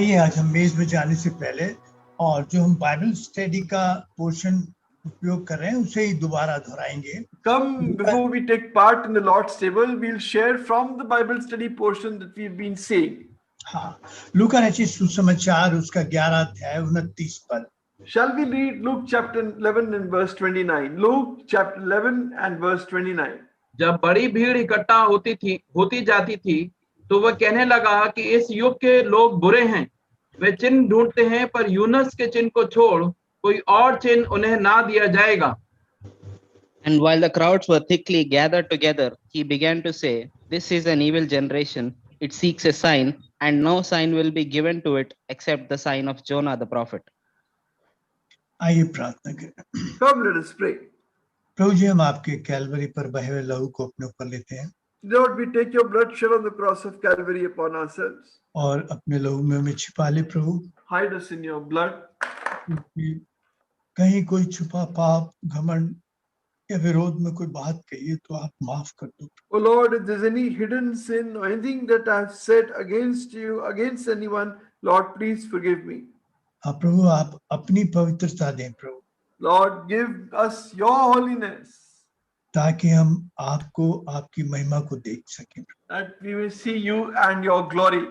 आइए आज हम मेज में जाने से पहले और जो हम बाइबल स्टडी का पोर्शन उपयोग कर रहे हैं उसे ही दोबारा दोहराएंगे. Come, before we take part in the Lord's table, we'll share from the Bible study portion that we've been seeing. हाँ, लूका रचित सुसमाचार उसका 11 अध्याय 29 पद. Shall we read Luke chapter 11 and verse 29? Luke chapter 11 and verse 29. जब बड़ी भीड़ इकट्ठा होती जाती थी तो वह कहने लगा कि इस युग के लोग बुरे हैं, वे चिन्ह ढूंढते हैं पर यूनुस के चिन्ह को छोड़ कोई और चिन्ह उन्हें ना दिया जाएगा. And while the crowds were thickly gathered together, he began to say, "This is an evil generation. It seeks a sign, and no sign will be given to it except the sign of Jonah the prophet." आइए प्रार्थना करें. Come, let us pray. प्रभु जी, हम आपके Calvary पर बहे हुए लहू को अपने ऊपर लेते हैं Lord, we take your blood shed on the cross of Calvary upon ourselves. और अपने लहू में हमें छिपा ले प्रभु. Hide us in your blood. कहीं कोई छुपा पाप, घमंड या विरोध में कोई बात कही तो आप माफ कर दो. Oh Lord, if there's any hidden sin or anything that I've said against you, against anyone, Lord, please forgive me. हाँ प्रभु, आप अपनी पवित्रता दें प्रभु, Lord, give us your holiness ताकि हम आपको, आपकी महिमा को देख सकें. that we may see you and your glory.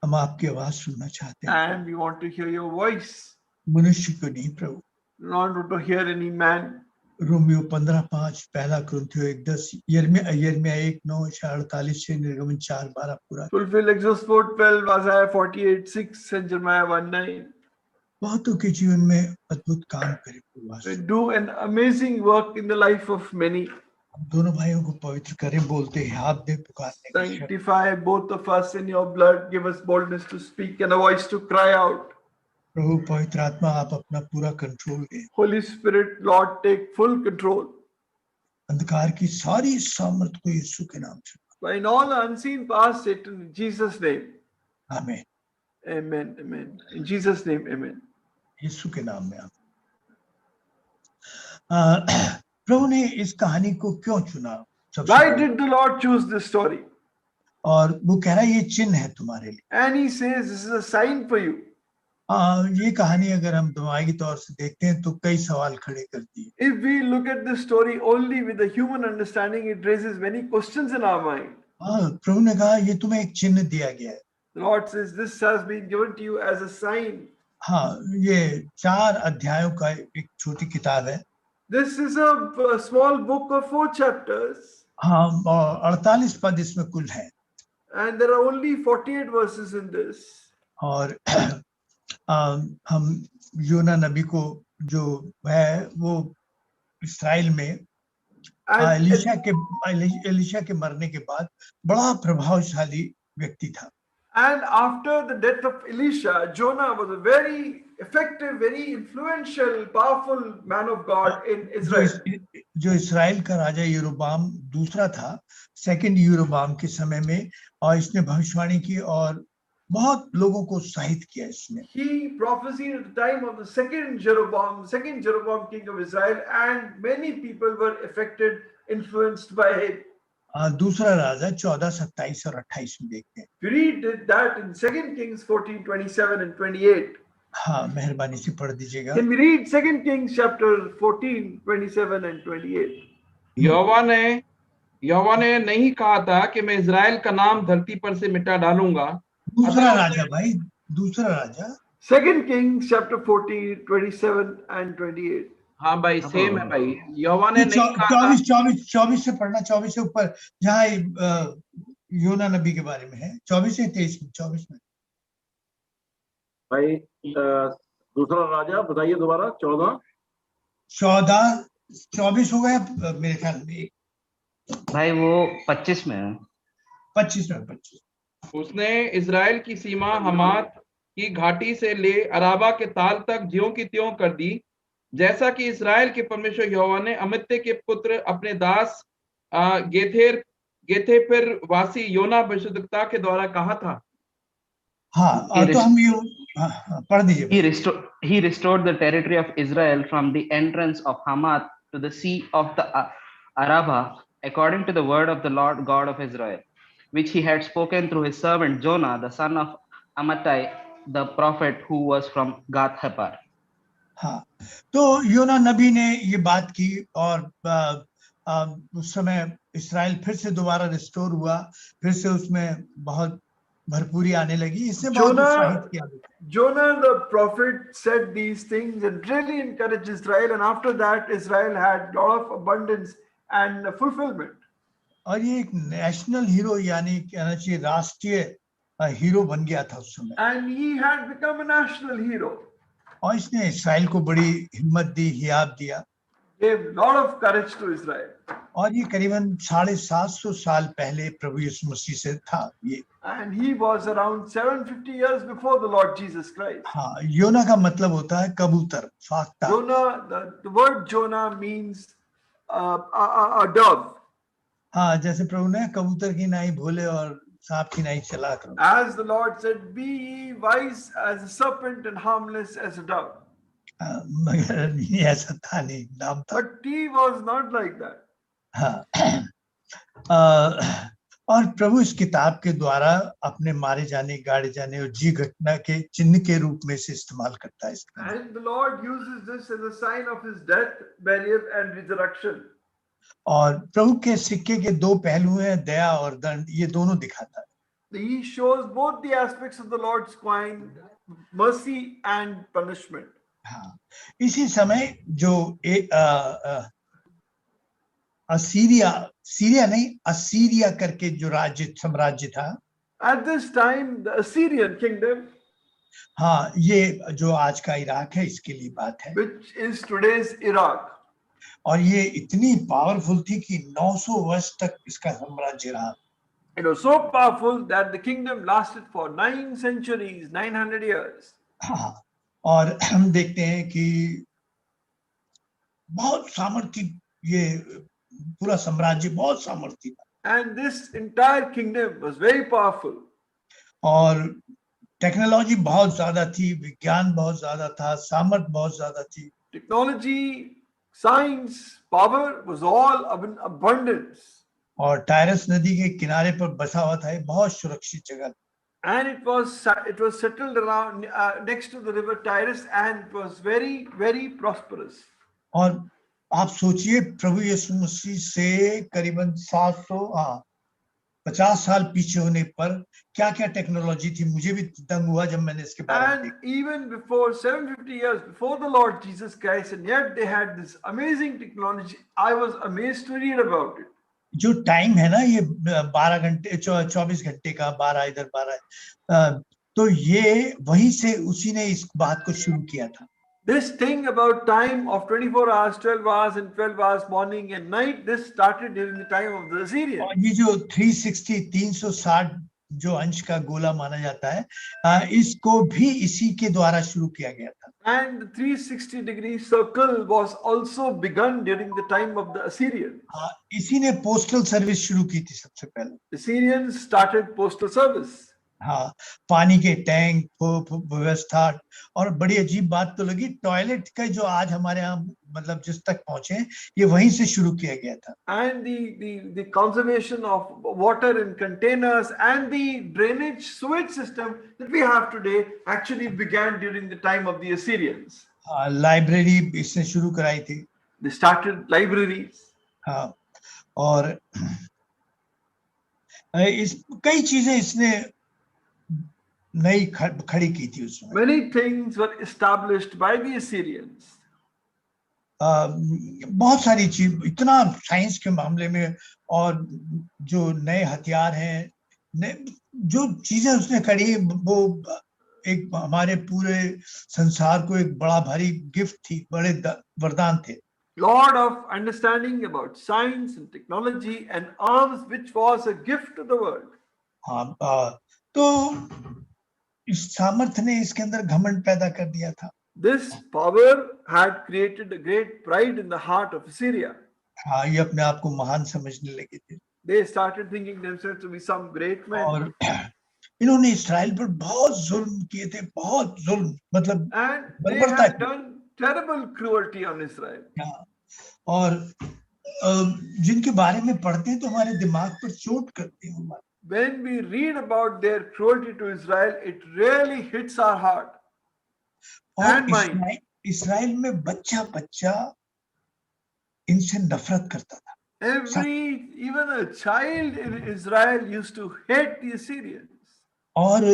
हम आपकी आवाज सुनना चाहते हैं, And we want to hear your voice. मनुष्य को नहीं प्रभु. Not to hear any man. Romeo 15:5, पहला कुरिन्थियों 1:10, यिर्मयाह 1:9, 48 निर्गमन 4:12 पूरा. Fulfill Exodus 4:12, Isaiah 48:6, and Jeremiah 1:9. बहुतों के जीवन में अद्भुत काम करे प्रभु. Do an amazing work in the life of many. हम दोनों भाइयों को पवित्र करें, बोलते हैं हाथ दे पुकारने की शक्ति. Sanctify both of us in your blood. Give us boldness to speak and a voice to cry out. प्रभु पवित्र आत्मा, आप अपना पूरा कंट्रोल दें. Holy Spirit, Lord, take full control. अंधकार की सारी सामर्थ को यीशु के नाम से. Bind all unseen powers, Satan, in Jesus' name. आमीन. Amen. Amen. In Jesus' name, amen. यीशु के नाम में. प्रभु ने इस कहानी को क्यों चुना? Why did the Lord choose this story? और वो कह रहा है ये चिन्ह है तुम्हारे लिए. And he says this is a sign for you. ये कहानी अगर हम दिमागी तौर से देखते हैं तो कई सवाल खड़े करती है. If we look at this story only with the human understanding, it raises many questions in our mind. प्रभु ने कहा ये तुम्हें एक चिन्ह दिया गया है. The Lord says this has been given to you as a sign. हाँ, ये 4 अध्यायों का एक छोटी किताब है. This is a small book of 4 chapters. हाँ, 48 पद इसमें कुल है. And there are only 48 verses in this. और हम योना नबी को जो है वो इस्राएल में एलिशा के मरने के बाद बड़ा प्रभावशाली व्यक्ति था. And after the death of Elisha, Jonah was a very effective, very influential, powerful man of God in Israel. जो इस्राएल का राजा यरोबाम दूसरा था, सेकंड यरोबाम के समय में, और इसने भविष्यवाणी की और बहुत लोगों को उत्साहित किया इसने. He prophesied at the time of the second Jeroboam king of Israel, and many people were affected, influenced by him. दूसरा राजा 14, 27 और 28 में देखते हैं. We read that in 2 Kings 14, 27 and 28. हाँ, मेहरबानी से पढ़ दीजिएगा. Can we read 2 Kings chapter 14, 27 and 28? यहोवा ने नहीं कहा था कि मैं इजराइल का नाम धरती पर से मिटा डालूंगा. दूसरा राजा भाई, दूसरा राजा 2 Kings chapter 14, 27 and 28. हाँ भाई, सेम है भाई. यहोवा ने नहीं कहा. 24 से पढ़ना, 24 से ऊपर, जहाँ योना नबी के बारे में है. 24 से 23 में भाई. दूसरा राजा बताइए दोबारा. 24 हो गया मेरे ख्याल में. भाई वो 25 में है. 25. उसने इजराइल की सीमा हमात की घाटी से ले अराबा के ताल तक ज्यों की त्यों कर दी, जैसा कि इस्राएल के परमेश्वर यहोवा ने अमित्य के पुत्र अपने दास गेथेफिर वासी योना भविष्यद्वक्ता के द्वारा कहा था. हाँ, तो हम ये पढ़ दीजिए. He restored the territory of Israel from the entrance of Hamath to the sea of the Arabah, according to the word of the Lord God of Israel, which he had spoken through his servant Jonah, the son of Amittai, the prophet who was from Gath Hepar. हाँ, तो योना नबी ने ये बात की और उस समय इस्राएल फिर से दोबारा रिस्टोर हुआ, फिर से उसमें बहुत भरपूरी आने लगी, इसने बहुत उत्साहित किया। Jonah the prophet said these things and really encouraged Israel, and after that Israel had a lot of abundance and fulfillment. और ये एक नेशनल हीरो यानी कहना चाहिए राष्ट्रीय हीरो बन गया था उस समय, And he had become a national hero. और इसने इस्राएल को बड़ी हिम्मत दी, हियाब दिया, Gave a lot of courage to Israel. और ये करीबन 750 साल पहले प्रभु यीशु मसीह से था ये। And he was around 750 years before the Lord Jesus Christ. हाँ, योना का मतलब होता है कबूतर, फाख्ता। Jonah, the word Jonah means a dove. हाँ, जैसे प्रभु ने कबूतर की नाई भोले और सांप की नाई चालाक रहो। As the Lord said, be ye wise as a serpent and harmless as a dove. मगर ये ऐसा था नहीं, नाम था। But he was not like that. हाँ, और प्रभु इस किताब के द्वारा अपने मारे जाने, गाड़े जाने और जी घटना के चिन्ह के रूप में से इस्तेमाल करता है इसका। And the Lord uses this as a sign of his death, burial and resurrection. और प्रभु के सिक्के के दो पहलू हैं, दया और दंड, ये दोनों दिखाता है। He shows both the aspects of the Lord's coin, mercy and punishment. हाँ, इसी समय जो सीरिया नहीं, असीरिया करके जो साम्राज्य था, At this time, the Assyrian kingdom, हाँ, ये जो आज का इराक है इसके लिए बात है, which is today's Iraq, और ये इतनी पावरफुल थी कि 900 वर्ष तक इसका साम्राज्य रहा। it was so powerful that the kingdom lasted for 9 centuries, 900 years. हाँ, और हम देखते हैं कि बहुत सामर्थ्य, ये पूरा साम्राज्य बहुत सामर्थ्य था, And this entire kingdom was very powerful. और टेक्नोलॉजी बहुत ज्यादा थी, विज्ञान बहुत ज्यादा था, सामर्थ्य बहुत ज्यादा थी। Technology, science, power was all in abundance. और टायरस नदी के किनारे पर बसा हुआ था, ये बहुत सुरक्षित जगह। And it was settled around next to the river Tigris, and it was very, very prosperous. और आप सोचिए प्रभु यीशु मसीह से करीबन 750 साल पीछे होने पर क्या क्या टेक्नोलॉजी थी, मुझे भी दंग हुआ जब मैंने इसके बारे में And even before 750 years before the Lord Jesus Christ, and yet they had this amazing technology. I was amazed to read about it. जो टाइम है ना, ये 12 घंटे 24 घंटे का, 12 इधर 12, तो ये वहीं से उसी ने इस बात को शुरू किया था। This thing about time of 24 hours, 12 hours and 12 hours morning and night, this started during the time of the Assyrians. और ये जो 360 जो अंश का गोला माना जाता है, इसको भी इसी के द्वारा शुरू किया गया था। And the 360-degree circle was also begun during the time of the Assyrians. हाँ, इसी ने पोस्टल सर्विस शुरू की थी सबसे पहले। The Assyrians started postal service. हाँ, पानी के टैंक व्यवस्था, और बड़ी अजीब बात तो लगी, टॉयलेट का जो आज हमारे यहाँ मतलब जिस तक पहुंचे, ये वहीं से शुरू किया गया था। And the conservation of water in containers and the drainage sewage system that we have today actually began during the time of the Assyrians. हाँ, लाइब्रेरी इसने शुरू कराई थी। They started libraries. हाँ, और इस कई चीजें इसने नई खड़ी की थी उसमें। Many things were established by the Assyrians. बहुत सारी चीज, इतना साइंस के मामले में, और जो नए हथियार हैं, जो चीजें उसने करी, वो एक हमारे पूरे संसार को एक बड़ा भारी गिफ्ट थी, बड़े वरदान थे। Lot of understanding about science and technology and arms, which was a gift to the world. हाँ, तो इस सामर्थ्य ने इसके अंदर घमंड पैदा कर दिया था। This power had created a great pride in the heart of Assyria. हाँ, ये अपने आप को महान समझने लगे थे। They started thinking themselves to be some great men. और इन्होंने इस्राएल पर बहुत जुल्म किए थे, बहुत जुल्म, मतलब And they बर्बरता had की। done terrible cruelty on Israel. हाँ, और जिनके बारे में पढ़ते हैं तो हमारे दिमाग पर चोट करते हैं। when we read about their cruelty to Israel, it really hits our heart और and mind. इसराइल में बच्चा बच्चा इनसे नफरत करता था. Even a child in Israel used to hate the Assyrians. और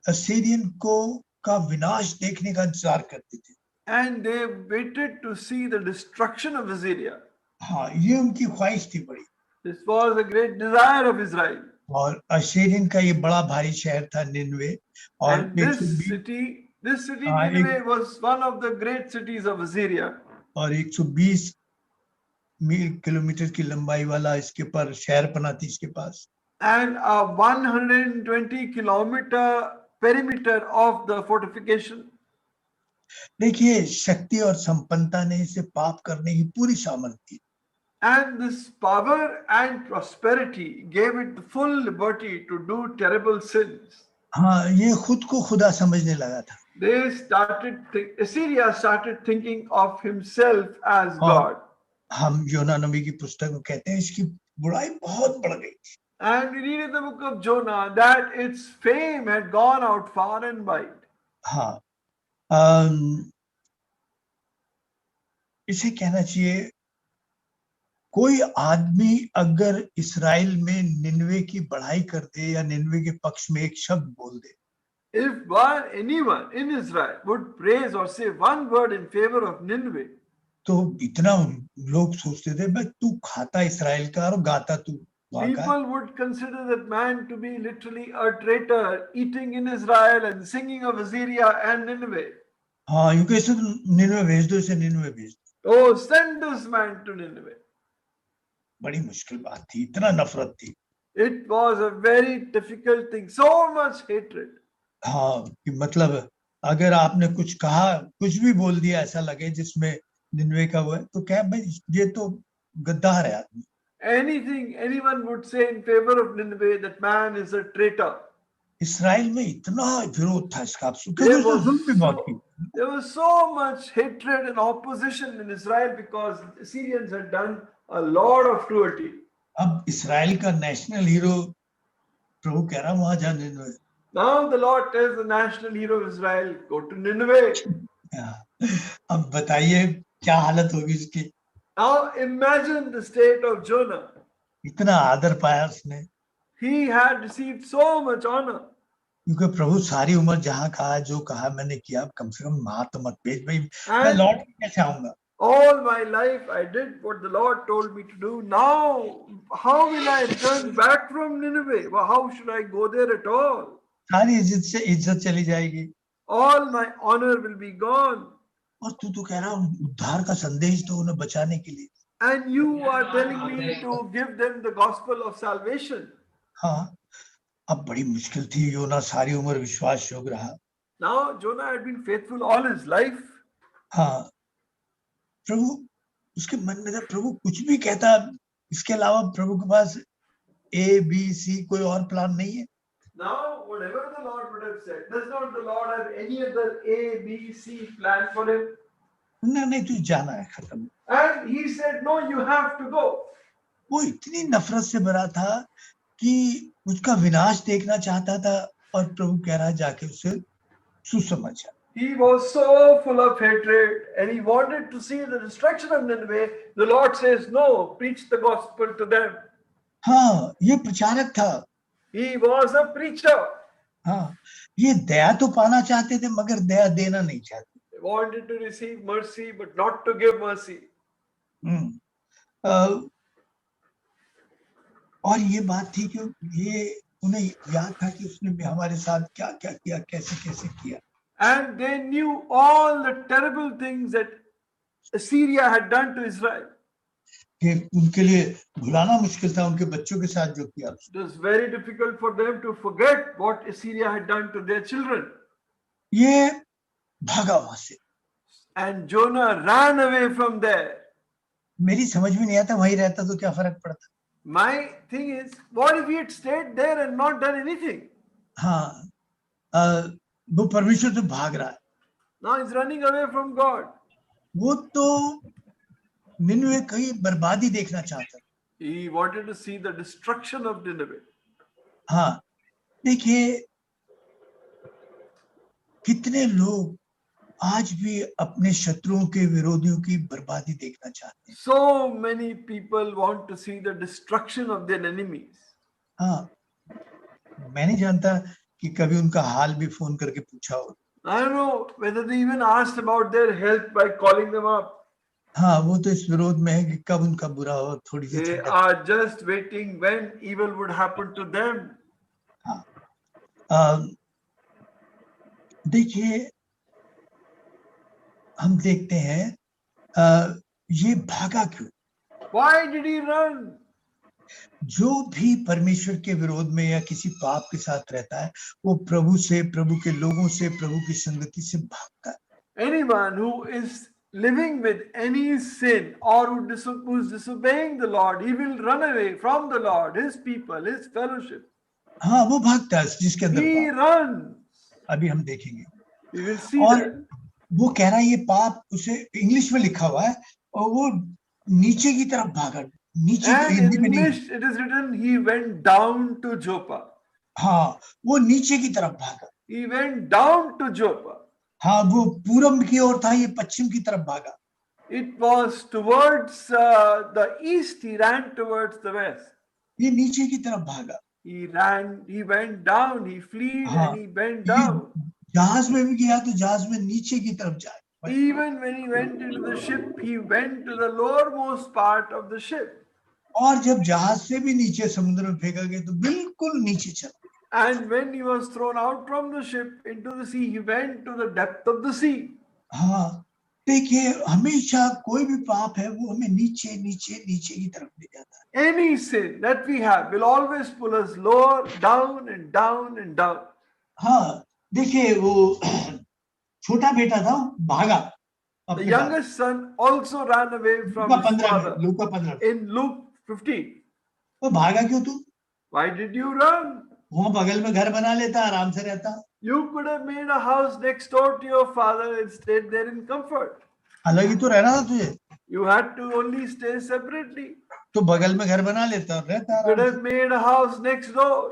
असीरियन को का विनाश देखने का इंतजार करते थे. And they waited to see the destruction of Assyria. हाँ, ये उनकी ख्वाहिश थी बड़ी. This was a great desire of Israel. और असीरियन का ये बड़ा भारी शहर था निनवे. और And this city Nineveh was one of the great cities of Assyria. और 120 किलोमीटर की लंबाई वाला इसके पर शहर बना थी इसके पास. And a 120 kilometer perimeter of the fortification. देखिए, शक्ति और संपन्नता ने इसे पाप करने की पूरी सामर्थ्य. And this power and prosperity gave it the full liberty to do terrible sins. हाँ, ये खुद को खुदा समझने लगा था. Assyria started thinking of himself as God. हम योना नबी की पुस्तक में कहते हैं इसकी बुराई बहुत बढ़ गई थी. And we read in the book of Jonah that its fame had gone out far and wide. हाँ, इसे कहना चाहिए, कोई आदमी अगर इस्राएल में निनवे की बढ़ाई कर दे या निनवे के पक्ष में एक शब्द बोल दे. If anyone in Israel would praise or say one word in favor of Nineveh, तो इतना लोग सोचते थे, भाई तू खाता इस्राएल का और गाता तू वहाँ का. people would consider that man to be literally a traitor, eating in Israel and singing of Assyria and Nineveh. हाँ, यूं कैसे निनवे भेज दो, इसे निनवे भेज दो. Oh, send this man to Nineveh. बड़ी मुश्किल बात थी, इतना नफरत थी. It was a very difficult thing, so much hatred. हाँ, कि मतलब अगर आपने कुछ कहा, कुछ भी बोल दिया ऐसा लगे जिसमें निनवे का वो है, तो क्या भाई ये तो गद्दार है आदमी. Anything anyone would say in favor of Nineveh, that man is a traitor. इस्राएल में इतना विरोध था इसका, क्योंकि there was so much hatred and opposition in Israel because the Assyrians had done a lot of cruelty. अब इस्राएल का national hero प्रभु कह रहा वहां जा Nineveh. Now the Lord tells the national hero of Israel, go to Nineveh. अब बताइए क्या हालत होगी इसकी. Now imagine the state of Jonah. इतना आदर पाया उसने. He had received so much honor. क्योंकि प्रभु सारी उम्र जहाँ कहा जो कहा मैंने किया, कम से कम वहां तो मत भेज भाई, मैं लौट के कैसे आऊंगा. All my life I did what the Lord told me to do. Now how will I return back from Nineveh? Well, how should I go there at all? सारी इज्जत चली जाएगी. All my honor will be gone. और तू तो कह रहा उद्धार का संदेश दो उन्हें बचाने के लिए. And you are telling me to give them the gospel of salvation. हाँ, अब बड़ी मुश्किल थी. योना सारी उम्र विश्वास योग्य रहा. Now Jonah had been faithful all his life. हाँ, प्रभु उसके मन में था, प्रभु कुछ भी कहता, इसके अलावा प्रभु के पास ABC कोई और प्लान नहीं है. Now whatever the Lord would have said, does not the Lord have any other ABC plan for him? नहीं तू जाना है, खत्म. And he said, no, you have to go. वो इतनी नफरत से भरा था कि उसका विनाश देखना चाहता था, और प्रभु कह रहा है जाके उसे सुसमाचार. He was so full of hatred and he wanted to see the destruction of Nineveh. The Lord says, no, preach the gospel to them. हाँ, ये प्रचारक था. He was a preacher. हाँ, ये दया तो पाना चाहते थे मगर दया देना नहीं चाहते. They wanted to receive mercy but not to give mercy. और ये बात थी कि ये उन्हें याद था कि उसने भी हमारे साथ क्या क्या किया, कैसे कैसे किया. And they knew all the terrible things that Assyria had done to Israel. कि उनके लिए भुलाना मुश्किल था उनके बच्चों के साथ जो किया. It was very difficult for them to forget what Assyria had done to their children. ये भागा वहां से. And Jonah ran away from there. मेरी समझ में नहीं आता, वहीं रहता तो क्या फर्क पड़ता. My thing is, what if he had stayed there and not done anything? हाँ, वो परमेश्वर से भाग रहा है. Now he's running away from God. वो तो निनवे की बर्बादी देखना चाहता. He wanted to see the destruction of Nineveh. हाँ, देखिए कितने लोग आज भी अपने शत्रुओं के विरोधियों की बर्बादी देखना चाहते हैं। So many people want to see the destruction of their enemies. हाँ, मैं नहीं जानता कि कभी उनका हाल भी फोन करके पूछा हो। I don't know whether they even asked about their health by calling them up. हाँ, वो तो इस विरोध में है कि कब उनका बुरा हो, थोड़ी सी They ठंडक। are just waiting when evil would happen to them. हाँ, देखिए हम देखते हैं ये भागा क्यों? Why did he run? जो भी परमेश्वर के विरोध में या किसी पाप के साथ रहता है, वो प्रभु से, प्रभु के लोगों से, प्रभु की संगति से भागता है। Anyone who is living with any sin or who is disobeying the Lord, he will run away from the Lord, his people, his fellowship. हाँ, वो भागता है जिसके अंदर He पाप। runs. अभी हम देखेंगे। We will see और that. वो कह रहा है ये पाप, उसे इंग्लिश में लिखा हुआ है और वो नीचे की तरफ भागा। नीचे And हिंदी in में नहीं। English, it is written, he went down to Joppa. हाँ, वो नीचे की तरफ भागा। He went down to Joppa. हाँ, वो पूरब की ओर था, ये पश्चिम की तरफ भागा। It was towards the east, he ran towards the west. ये नीचे की तरफ भागा। He ran, he went down, he fled हाँ, and he went ये down. जहाज में भी गया तो जहाज में नीचे की तरफ जाए। Even when he went into the ship, he went to the lowermost part of the ship. और जब जहाज से भी नीचे समुद्र में फेंका गया तो बिल्कुल नीचे चला। And when he was thrown out from the ship into the sea, he went to the depth of the sea. हाँ, देखिए हमेशा कोई भी पाप है वो हमें नीचे नीचे नीचे की तरफ ले जाता है। Any sin that we have will always pull us lower, down and down and down. हाँ, देखिए वो छोटा बेटा था, भागा The अपने बाप। youngest son also ran away from Luka his 15 में, father. लूका 15 में। In Luke 15, तो भागा क्यों तू? why did you run? वहां बगल में घर बना लेता, आराम से रहता। You could have made a house next door to your father and stayed there in comfort. अलग ही तो रहना था तुझे, You had to only stay separately. तो बगल में घर बना लेता और रहता You could आराम have से। made a house next door.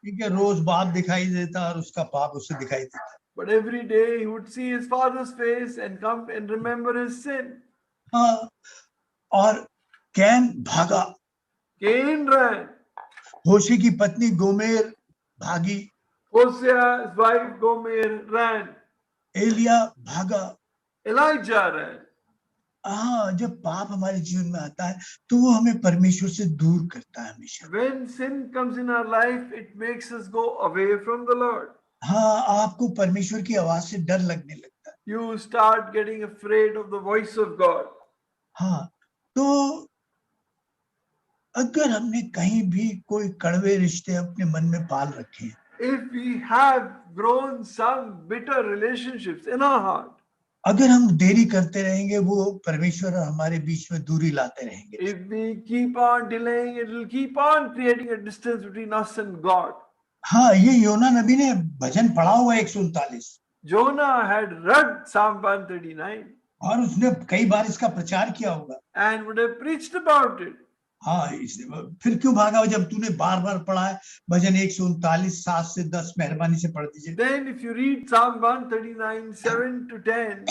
ठीक है, रोज बाप दिखाई देता और उसका पाप उससे दिखाई देता। But every day he would see his father's face and come and remember his sin. हाँ, और कैन भागा। Cain ran. होशी की पत्नी गोमेर भागी। Hosea's wife Gomer ran. Elia भागा। Elijah ran. हाँ, जब पाप हमारे जीवन में आता है तो वो हमें परमेश्वर से दूर करता है हमेशा। When sin comes in our life, it makes us go away from the Lord. हाँ, आपको परमेश्वर की आवाज से डर लगने लगता है। You start getting afraid of the voice of God. हाँ, तो अगर हमने कहीं भी कोई कड़वे रिश्ते अपने मन में पाल रखे हैं, If we have grown some bitter relationships in our heart, अगर हम देरी करते रहेंगे वो परमेश्वर और हमारे बीच में दूरी लाते रहेंगे। if we keep on delaying, it will keep on creating a distance between us and God. हाँ, ये योना नबी ने भजन पढ़ा हुआ 139 Jonah had read Psalm 139 और उसने कई बार इसका प्रचार किया होगा। and would have preached about it. हाँ, फिर क्यों भागा? जब तूने बार बार पढ़ा है भजन 139 7 से 10, मेहरबानी से पढ़ दीजिए। Then if you read Psalm 139 7 to 10,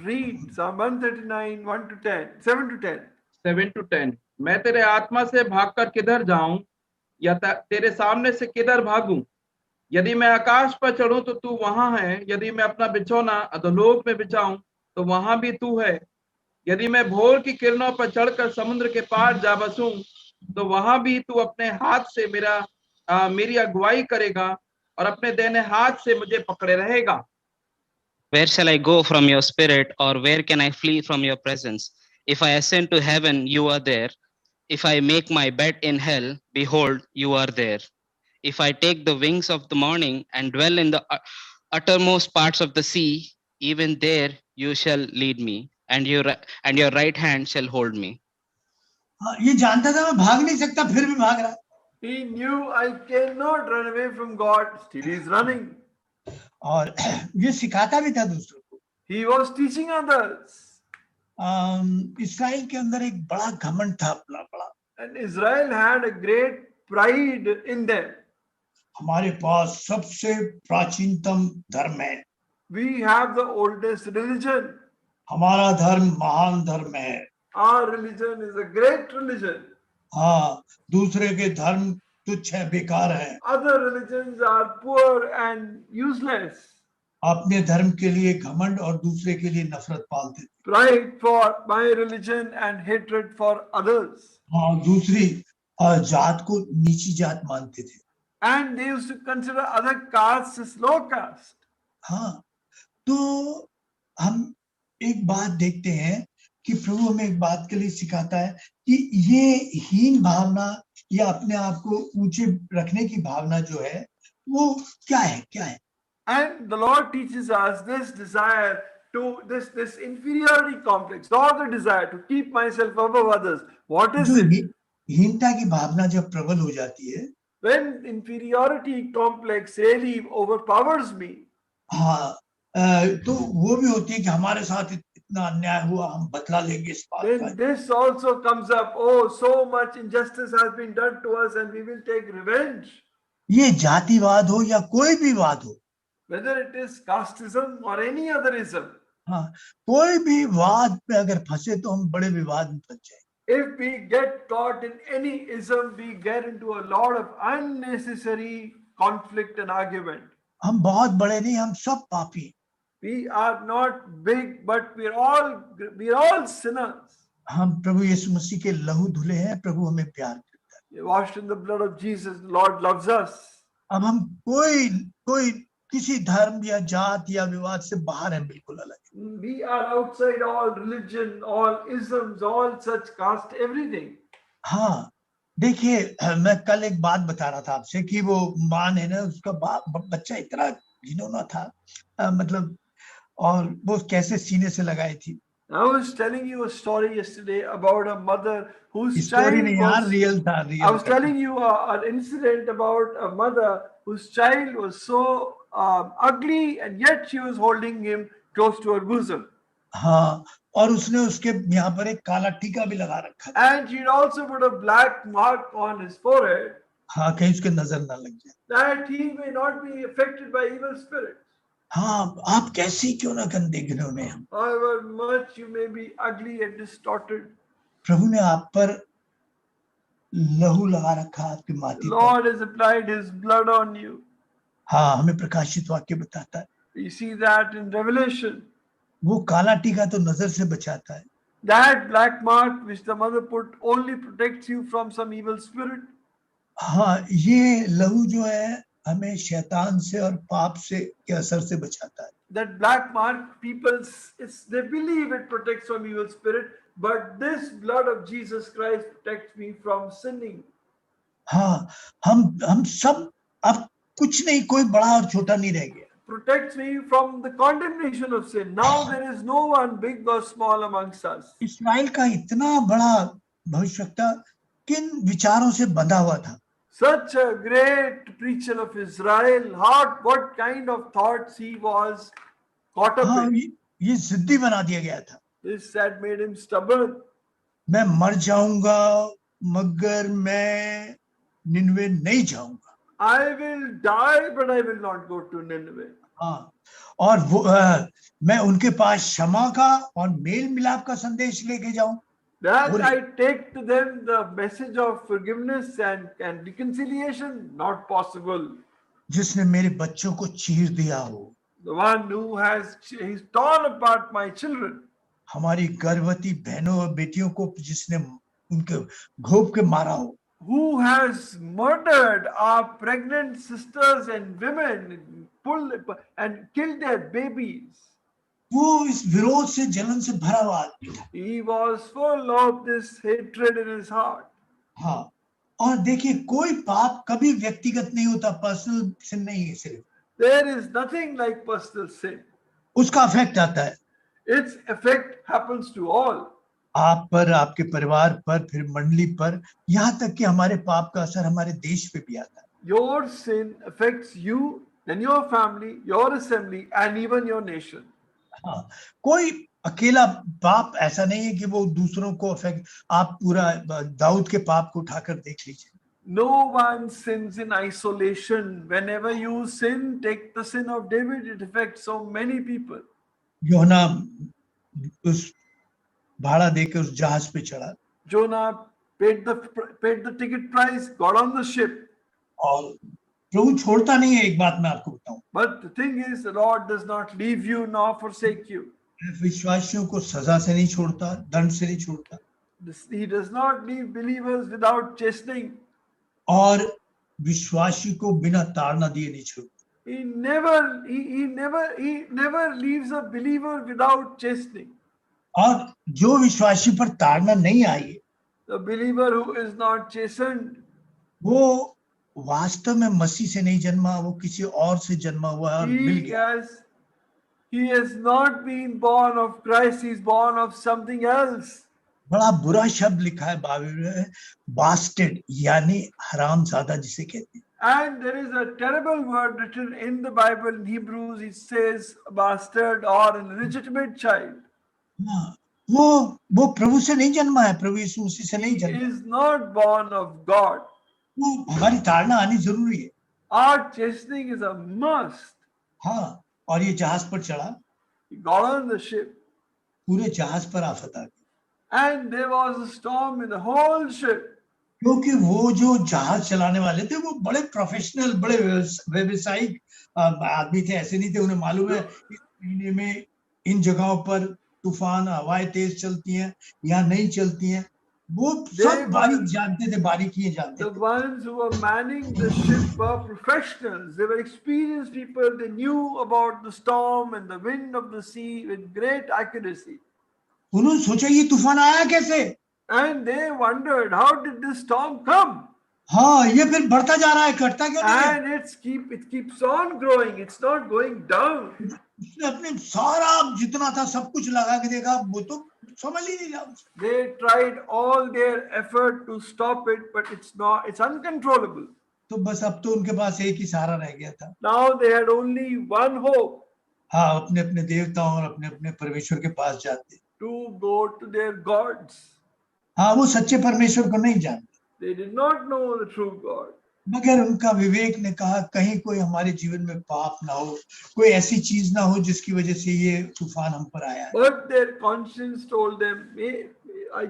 read Psalm 139 1 to 10, 7 to 10. 7 to 10। मैं तेरे आत्मा से भागकर किधर जाऊं या तेरे सामने से किधर भागूं? यदि मैं आकाश पर चढ़ूं तो तू वहां है, यदि मैं अपना बिछौना अधोलोक में बिछाऊं तो वहां भी तू है। यदि मैं भोर की किरणों पर चढ़कर समुद्र के पार जा बसूं तो वहां भी तू अपने हाथ से मेरी अगुवाई करेगा और अपने दाहिने हाथ से मुझे पकड़े रहेगा। Where shall I go from your spirit, or where can I flee from your presence? If I ascend to heaven, you are there. If I make my bed in hell, behold, you are there. If I take the wings of the morning and dwell in the uttermost parts of the sea, even there you shall lead me, and your right hand shall hold me. हाँ, ये जानता था मैं भाग नहीं सकता, फिर भी भाग रहा। He knew I cannot run away from God, still he is running. और ये सिखाता भी था दूसरों को। He was teaching others. इस्राएल के अंदर एक बड़ा घमंड था, अपना बड़ा। And Israel had a great pride in them. हमारे पास सबसे प्राचीनतम धर्म है, We have the oldest religion. हमारा धर्म महान धर्म है। Our religion is a great religion. हाँ, दूसरे के धर्म तुच्छ है, बेकार है। Other religions are poor and useless. अपने धर्म के लिए घमंड और दूसरे के लिए नफरत पालते थे। Pride for my religion and hatred for others. हाँ, दूसरी जात को नीची जात मानते थे। And they used to consider other castes as low caste. हाँ, तो हम एक बात देखते हैं कि प्रभु हमें एक बात के लिए सिखाता है कि ये हीन भावना या अपने आप को ऊंचे रखने की भावना जो है वो क्या है। And the Lord teaches us this desire to this inferiority complex, or the desire to keep myself above others. What is जो it? हीनता की भावना जब प्रबल हो जाती है, When inferiority complex really overpowers me, हाँ, तो वो भी होती है कि हमारे साथ इतना अन्याय हुआ, हम बदला लेंगे इस बात then का। this also comes up. Oh, so much injustice has been done to us, and we will take revenge. ये जातिवाद हो या कोई भी वाद हो, Whether it is casteism or any other ism, हाँ, कोई भी वाद पे अगर फंसे तो हम बड़े विवाद में फंस जाएंगे। if we get caught in any ism, we get into a lot of unnecessary conflict and argument. हम बहुत बड़े नहीं, हम सब पापी हैं। We are not big, but we are all sinners. हम प्रभु यीशु मसीह के लहू धुले हैं, प्रभु हमें प्यार करता है। We are washed in the blood of Jesus. The Lord loves us. अब हम कोई किसी धर्म या जात या विवाद से बाहर हैं, बिल्कुल अलग। We are outside all religion, all isms, all such caste, everything. हाँ, देखिए, मैं कल एक बात बता रहा था आपसे कि वो मां ने ना, उसका बच्चा इतना घिनौना था, मतलब, और वो कैसे सीने से लगाई थी। I was telling you a story yesterday about a mother whose story child नहीं यार, was. रियल था, real. I was telling you an incident about a mother whose child was so ugly, and yet she was holding him close to her bosom. हाँ, और उसने उसके यहाँ पर एक काला टीका भी लगा रखा था। And she'd also put a black mark on his forehead, हाँ, कहीं उसके नजर ना लग जाए। that he may not be affected by evil spirits. हाँ, आप कैसी क्यों ना गंदे घिनौने हैं, However much you may be ugly and distorted, प्रभु ने आप पर लहू लगा रखा, आपकी the माटी पर। Lord has applied his blood on you. हाँ, हमें प्रकाशित वाक्य बताता है, We see that in Revelation. वो काला टीका तो नजर से बचाता है, That black mark which the mother put only protects you from some evil spirit. हाँ, ये लहू जो है हमें शैतान से और पाप से के असर से बचाता है। That black mark, they believe it protects from evil spirit, but this blood of Jesus Christ protects me from sinning. हाँ, हम सब, अब कुछ नहीं, कोई बड़ा और छोटा नहीं रह गया। Protects me from the condemnation of sin. Now there is no one big or small amongst us. इस्राएल का इतना बड़ा भविष्यवक्ता किन विचारों से बंधा हुआ था। Such a great preacher of Israel, what kind of thoughts he was caught up हाँ, in. ये जिद्दी बना दिया गया था। This had made him stubborn. मैं मर जाऊंगा मगर मैं निनवे नहीं जाऊंगा। I will die, but I will not go to Nineveh. हाँ, और वो मैं उनके पास क्षमा का और मेल मिलाप का संदेश लेके जाऊं। That Holy. I take to them the message of forgiveness and reconciliation, not possible. जिसने मेरे बच्चों को चीर दिया हो, The one who he's torn apart my children. हमारी गर्भवती बहनों और बेटियों को जिसने उनके घोप के मारा हो, Who has murdered our pregnant sisters and women, and killed their babies. वो इस विरोध से, जलन से भरा हुआ आदमी था। He was full of this hatred in his heart. हाँ, और देखिए, कोई पाप कभी व्यक्तिगत नहीं होता, पर्सनल सिन नहीं है सिर्फ, There is nothing like personal sin. उसका इफेक्ट आता है Its effect happens to all. आप पर, आपके परिवार पर, फिर मंडली पर, यहाँ तक कि हमारे पाप का असर हमारे देश पे भी आता है। Your sin affects you, then your family, your assembly, and even your nation. हाँ, कोई अकेला पाप ऐसा नहीं है कि वो दूसरों को अफेक्ट। आप पूरा दाऊद के पाप को उठाकर देख लीजिए। No one sins in isolation. Whenever you sin, take the sin of David, it affects so many people. योना उस भाड़ा देकर उस जहाज पे चढ़ा Jonah paid the ticket price, got on the ship. और प्रभु छोड़ता नहीं है, एक बात मैं आपको बताऊं, But the thing is, the Lord does not leave you nor forsake you. विश्वासियों को सजा से नहीं छोड़ता, दंड से नहीं छोड़ता, He does not leave believers without chastening. और विश्वासी को बिना ताड़ना दिए नहीं छोड़ता. He never leaves a believer without chastening. और जो विश्वासी पर ताड़ना नहीं आई, The believer who is not chastened, वो वास्तव में मसीह से नहीं जन्मा, वो किसी और से जन्मा हुआ और मिल गया. he has not been born of Christ, he is born of something else. बड़ा बुरा शब्द लिखा है बाइबल में, बास्टेड, यानी हरामजादा जिसे कहते हैं. And there is a terrible word written in the Bible in Hebrews. It says bastard or an illegitimate child. हाँ, वो प्रभु से नहीं जन्मा है, प्रभु यीशु मसीह से नहीं He जन्मा. is not born of God. वो हमारी ताड़ना आनी जरूरी है. Our chastening is a must. हाँ, और ये जहाज पर चढ़ा, He got on the ship, पूरे जहाज पर आफत आ गई, and there was a storm in the whole ship. क्योंकि वो जो जहाज चलाने वाले थे वो बड़े प्रोफेशनल, बड़े व्यवसायिक आदमी थे. ऐसे नहीं थे, उन्हें मालूम है इस महीने में इन जगहों पर तूफान, हवाएं तेज चलती हैं, यहाँ नहीं चलती हैं. वो सब बारीक जानते थे, बारीकियां जानते The थे. ones who were manning the ship were professionals. They were experienced people. They knew about the storm and the wind of the sea with great accuracy. उन्होंने सोचा ये तूफान आया कैसे, And they wondered, how did this storm come? हाँ ये फिर बढ़ता जा रहा है, घटता क्यों नहीं है. And it keeps on growing. It's not going down. उसने अपने सारा जितना था सब कुछ लगा के देखा, वो तो समझ ही नहीं रहा. They tried all their effort to stop it, but it's uncontrollable. तो बस अब तो उनके पास एक ही सहारा रह गया था. Now they had only one hope, हाँ, अपने अपने देवताओं और अपने अपने परमेश्वर के पास जाते. to go to their gods. हाँ, वो सच्चे परमेश्वर को नहीं जानते, They did not know the true God. मगर उनका विवेक ने कहा कहीं कोई हमारे जीवन में पाप ना हो, कोई ऐसी चीज ना हो जिसकी वजह से ये तूफान हम पर आया है. But their conscience told them,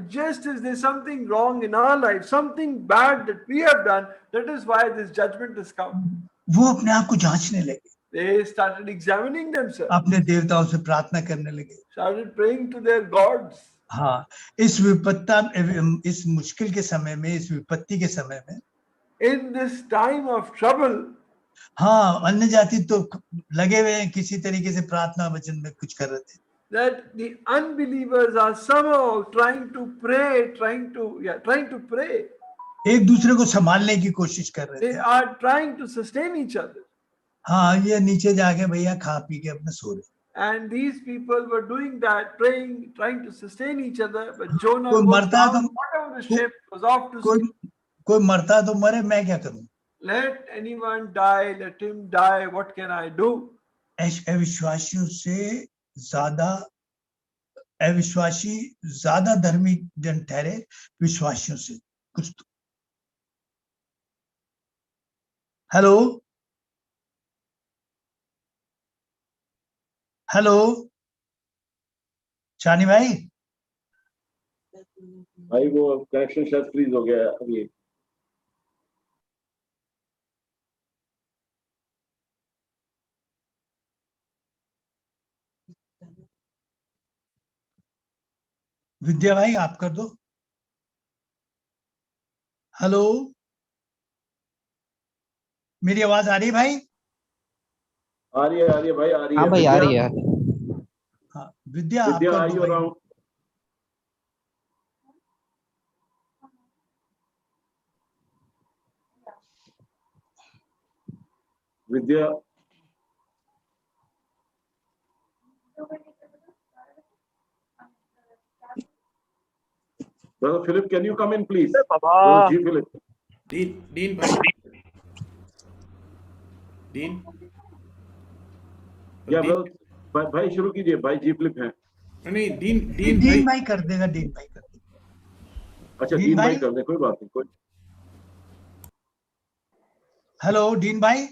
just as there's something wrong in our life, something bad that we have done, that is why this judgment has come. वो अपने आप को जांचने लगे, They started examining themselves, अपने देवताओं से प्रार्थना करने लगे. started praying to their gods. हाँ, इस मुश्किल के समय में, इस विपत्ति के समय में, In this time of trouble, हाँ, अन्य जाति तो लगे हुए हैं किसी तरीके से प्रार्थना वचन में कुछ कर रहे थे. that the unbelievers are somehow trying to pray. एक दूसरे को संभालने की कोशिश कर रहे They थे. are trying to sustain each other. हाँ, ये नीचे जाके भैया खा पी के अपने सो रहे. And these people were doing that, praying, trying to sustain each other. But Jonah कोई was मरता down, तो bottom of the ship, was off to sea. कोई मरता तो मरे, मैं क्या करूं. Let anyone die, let him die. What can I do? अविश्वासियों से अविश्वासी ज्यादा धर्मी जन ठहरे विश्वासियों से. कुछ तो. हेलो शानी भाई. भाई वो कनेक्शन शायद फ्रीज हो गया अभी. विद्या भाई आप कर दो. हेलो, मेरी आवाज आ रही है भाई? आ रही है भाई, आ रही है. हाँ भाई, आ रही है. हाँ, विद्या आप विद्या कर आई दो हो रहा भाई. हूँ. विद्या, Brother Philip, can you come in, please? Brother G. Philip. Dean भाई. Dean. या भाई शुरू कीजिए. भाई जी फिलिप हैं. नहीं, डीन डीन भाई कर देगा. डीन भाई कर देगा. अच्छा, डीन भाई कर दे, कोई बात नहीं. कोई हेलो डीन भाई।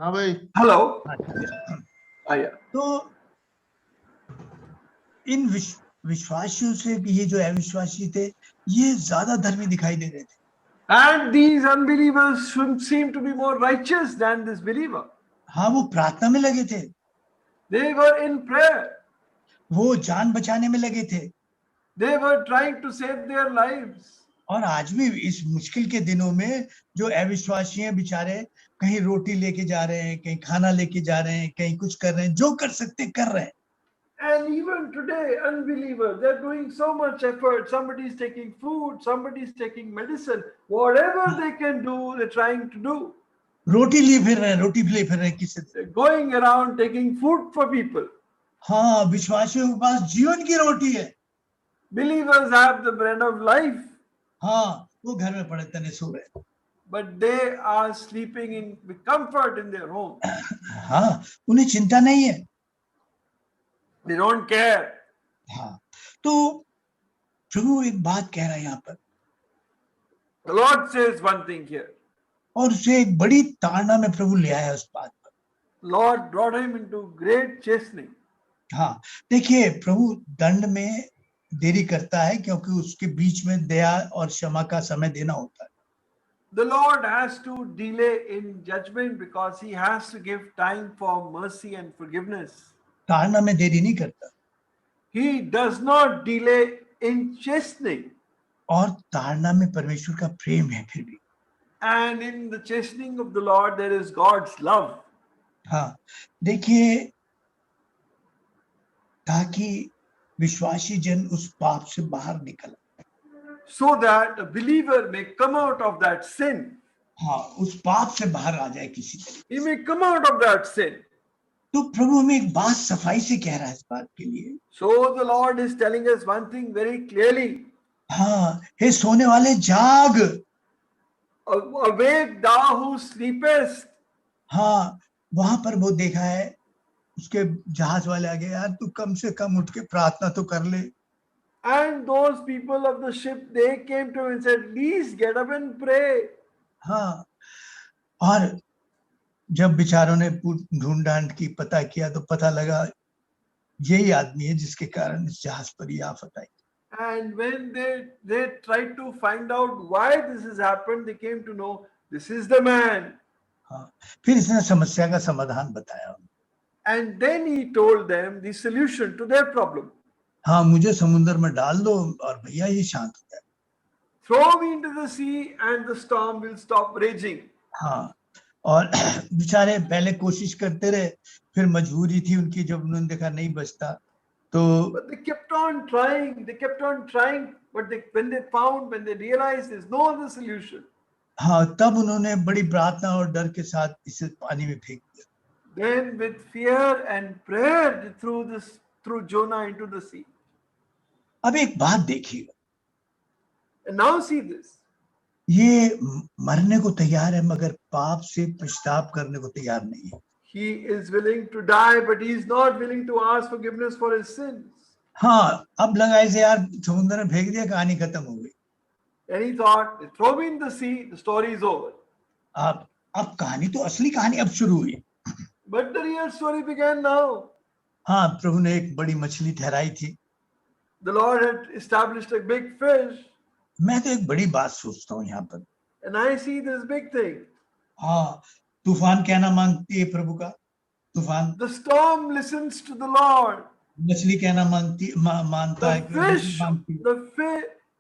हाँ भाई। Hello. हाँ, Yeah. तो इन विश्वासियों से ये जो अविश्वासी थे ये ज्यादा धर्मी दिखाई दे रहे थे। And these unbelievers should seem to be more righteous than this believer. हाँ, वो प्रार्थना में लगे थे, They were in prayer. वो जान बचाने में लगे थे, They were trying to save their lives. और आज भी इस मुश्किल के दिनों में जो अविश्वासी हैं बेचारे कहीं रोटी लेके जा रहे हैं, कहीं खाना लेके जा रहे हैं, कहीं कुछ कर रहे हैं, जो कर सकते कर रहे हैं। And even today, unbelievers, they're doing so much effort. Somebody is taking food, somebody is taking medicine. Whatever they can do, they're trying to do. रोटी लिए फिर रहे हैं, रोटी ले फिर रहे हैं किसी से। They're going around taking food for people. हाँ, विश्वासियों के पास जीवन की रोटी है। Believers have the bread of life. हाँ, वो घर में पड़े तने सो रहे हैं। But they are sleeping in with comfort in their home. हाँ, उन्हें चिंता नहीं है। They don't care. हाँ, तो प्रभु एक बात कह रहा है यहाँ पर, The Lord says one thing here. और उसे एक बड़ी ताड़ना में प्रभु ले आया उस बात पर। Lord brought him into great chastening. हाँ, देखिए प्रभु दंड में देरी करता है क्योंकि उसके बीच में दया और क्षमा का समय देना होता है। The Lord has to delay in judgment because he has to give time for mercy and forgiveness. ताड़ना में देरी नहीं करता, He does not delay in chastening. और ताड़ना में परमेश्वर का प्रेम है फिर भी। And in the chastening of the Lord, there is God's love. हाँ, देखिए ताकि विश्वासी जन उस पाप से बाहर निकल, So that a believer may come out of that sin. हाँ, उस पाप से बाहर आ जाए किसी तरीके। He may come out of that sin. तो प्रभु हमें एक बात सफाई से कह रहा है इस बात के लिए। So the Lord is telling us one thing very clearly. हाँ, हे सोने वाले जाग। Awake thou who sleepest. हाँ, वहां पर वो देखा है उसके जहाज वाले आगे, यार तू कम से कम उठ के प्रार्थना तो कर ले। And those people of the ship, they came to him and said, please get up and pray. हाँ, और जब बेचारों ने ढूंढ ढांड की पता किया तो पता लगा यही आदमी है जिसके कारण इस जहाज पर ये आफत आई। And when they tried to find out why this has happened, they came to know this is the man. हाँ, फिर इसने समस्या का समाधान बताया। And then he told them the solution to their problem. हाँ, मुझे समुद्र में डाल दो और भैया ये शांत हो जाए। Throw me into the sea and the storm will stop raging. हाँ, और बेचारे पहले कोशिश करते रहे, फिर मजबूरी थी उनकी, जब उन्होंने देखा नहीं बचता तो But they kept on trying, but when they realized there's no other solution, हाँ, तब उन्होंने बड़ी प्रार्थना और डर के साथ इसे पानी में फेंक दिया। then with fear and prayer they threw Jonah into the sea. अब एक बात देखिएगा, And now see this. ये मरने को तैयार है मगर पाप से पश्चाताप करने को तैयार नहीं है। He is willing to die, but he is not willing to ask forgiveness for his sins. हाँ, अब लगा इसे यार समुद्र में फेंक दिया, कहानी खत्म हो गई। And he thought, throw me in the sea, the story is over. अब कहानी तो असली कहानी अब शुरू हुई। But the real story began now. हाँ, प्रभु ने एक बड़ी मछली ठहराई थी। The Lord had established a big fish. मैं तो एक बड़ी बात सोचता हूँ यहाँ पर। And I see this big thing. हाँ, तूफान कहना मांगती है प्रभु का, तूफान। The storm listens to the Lord. मछली कहना मानता है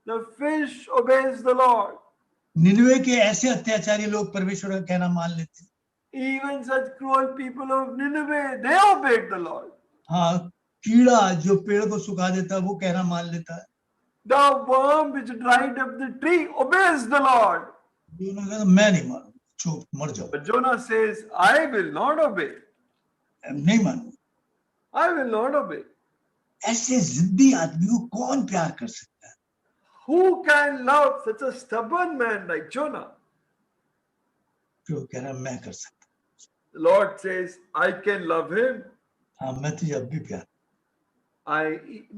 The fish obeys the Lord. Nineveh के ऐसे अत्याचारी लोग परमेश्वर का कहना मान लेते। Even such cruel people of Nineveh, they obeyed the Lord. हाँ, कीड़ा जो पेड़ को सुखा देता है वो कहना मान लेता है। The worm which dried up the tree obeys the Lord. जोना कहता मैं नहीं मानूंगा, चुप मर जाओ। But Jonah says, I will not obey. नहीं मानूंगा। I will not obey. ऐसे जिद्दी आदमी को कौन प्यार कर सकता है? Who can love such a stubborn man like Jonah? जो कह रहा मैं कर सकता। The Lord says, I can love him. हाँ, मैं तुझे अब भी प्यार।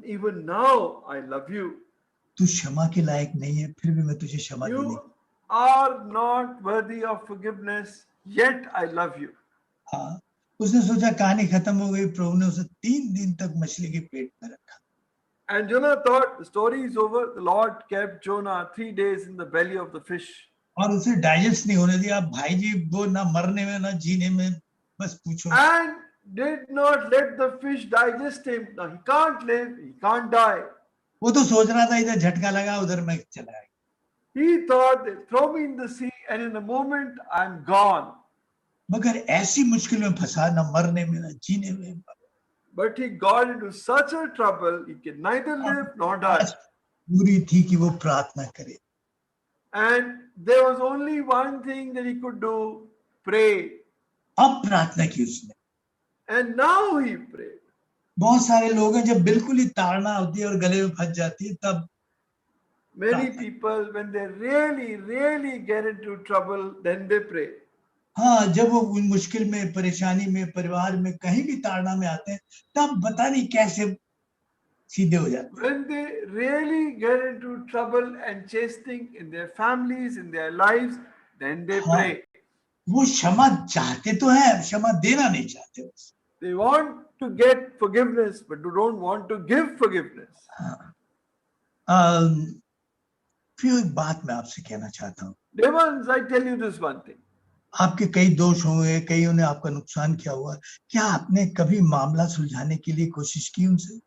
Even now I love you. तू क्षमा के लायक नहीं है, फिर भी मैं तुझे क्षमा देने। You are not worthy of forgiveness, yet I love you. हाँ, उसने सोचा कहानी खत्म हो गई, प्रभु ने उसे 3 दिन तक मछली के पेट में रखा। And Jonah thought the story is over. The Lord kept Jonah 3 days in the belly of the fish. और उसे डाइजेस्ट नहीं होने दिया। भाई जी वो ना मरने में ना जीने में, बस पूछो। And did not let the fish digest him. Now he can't live, he can't die. वो तो सोच रहा था इधर झटका लगा उधर मैं चला गया। He thought they throw me in the sea and in a moment I'm gone. मगर ऐसी मुश्किल में फंसा, ना मरने में ना जीने में। But he got into such a trouble, he can neither live nor die. पूरी थी कि वो प्रार्थना करे। And there was only one thing that he could do, pray. अब प्रार्थना की उसने। And now he prayed. बहुत सारे लोग हैं जब बिल्कुल ही ताड़ना होती है और गले में फंस जाती है तब। Many people, when they really get into trouble, then they pray. हाँ, जब वो मुश्किल में, परेशानी में, परिवार में, कहीं भी ताड़ना में आते हैं तब पता नहीं कैसे सीधे हो जाते हैं। When they really get into trouble and chastening in their families, in their lives, then they हाँ, pray. वो क्षमा चाहते तो हैं, क्षमा देना नहीं चाहते बस। They want to get forgiveness, but they don't want to give forgiveness. हाँ, फिर एक बात मैं आपसे कहना चाहता हूँ। Devans, I tell you this one thing. आपके कई दोष होंगे, कईयों ने आपका नुकसान किया हुआ, क्या आपने कभी मामला सुलझाने के लिए कोशिश की उनसे?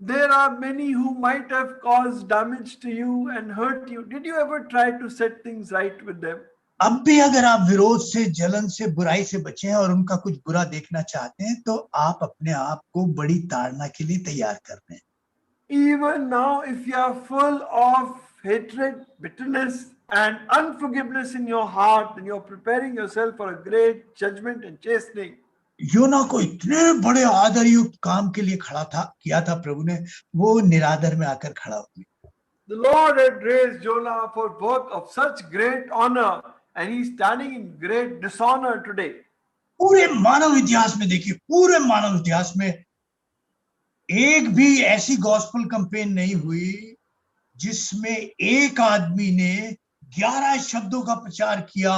There are many who might have caused damage to you and hurt you. Did you ever try to set things right with them? अब भी अगर आप विरोध से, जलन से, बुराई से बचे हैं और उनका कुछ बुरा देखना चाहते हैं तो आप अपने आप को बड़ी ताड़ना के लिए तैयार कर रहे हैं। Even now, if you are full of hatred, bitterness, and unforgiveness in your heart, then you are preparing yourself for a great judgment and chastening. योना को इतने बड़े आदर युक्त काम के लिए किया था प्रभु ने, वो निरादर में आकर खड़ा हो गया। The Lord had raised Jonah for work of such great honor, and he's standing in great dishonor today. पूरे मानव इतिहास में देखिए, पूरे मानव इतिहास में एक भी ऐसी गॉस्पेल कैंपेन नहीं हुई जिसमें एक आदमी ने 11 शब्दों का प्रचार किया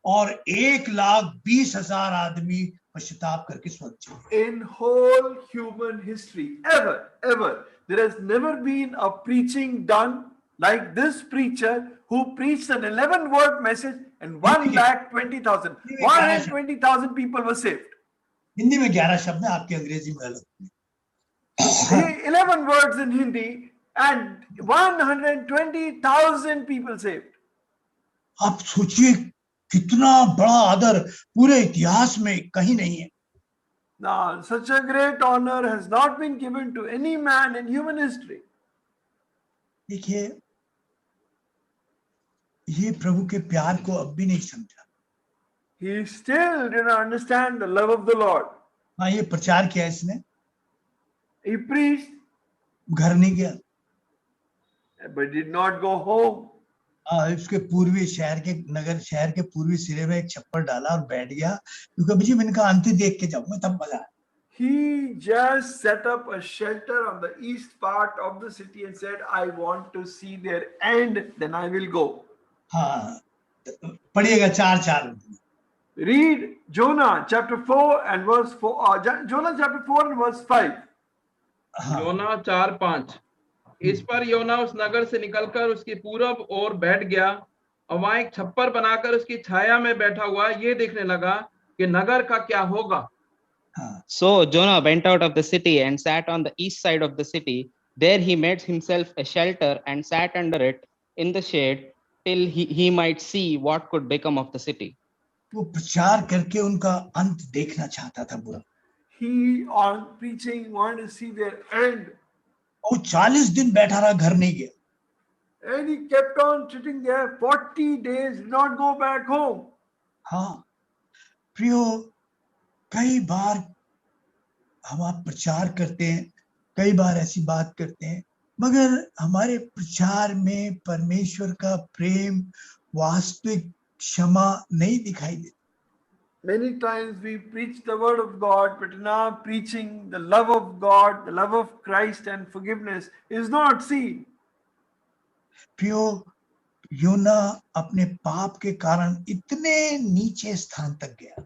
और 1,20,000 आदमी पश्चाताप करके स्वर्ग चले। In whole human history, ever, there has never been a preaching done like this preacher who preached an 11-word message and 1,20,000. 120,000 people were saved. Hindi में 11 शब्द है, आपके अंग्रेजी में अलग। 11 words in Hindi and 120,000 people saved. आप सोचिए कितना बड़ा आदर पूरे इतिहास में कहीं नहीं है। Now, such a great honor has not been given to any man in human history. देखिए, ये प्रभु के प्यार को अब भी नहीं समझा। He still did not understand the love of the Lord. हाँ, ये प्रचार किया इसने, He preached, घर नहीं गया। but did not go home. इसके पूर्वी शहर के पूर्वी सिरे में एक छप्पर डाला और बैठ गया, क्योंकि अभी जी मैंने कहा अंत देख के जाऊंगा तब मजा आए। He just set up a shelter on the east part of the city and said, I want to see their end, then I will go. हाँ, पढ़िएगा 4:4। Read Jonah chapter 4 and verse 4. Jonah chapter 4 and verse 5. योना 4:5। इस पर योना उस नगर से निकलकर उसकी पूरब ओर बैठ गया और वहां एक छप्पर बनाकर उसकी छाया में बैठा हुआ ये देखने लगा कि नगर का क्या होगा। So Jonah went out of the city and sat on the east side of the city. There he made himself a shelter and sat under it in the shade till he might see what could become of the city. वो प्रचार करके उनका अंत देखना चाहता था बुरा। He on preaching wanted to see their end. वो 40 दिन बैठा रहा, घर नहीं गया। And he kept on sitting there 40 days, did not go back home. हाँ प्रियो, कई बार हम आप प्रचार करते हैं, कई बार ऐसी बात करते हैं, मगर हमारे प्रचार में परमेश्वर का प्रेम, वास्तविक क्षमा नहीं दिखाई देता। Many times we preach the word of God, but in our preaching, the love of God, the love of Christ and forgiveness is not seen. प्रियो, योना अपने पाप के कारण इतने नीचे स्थान तक गया.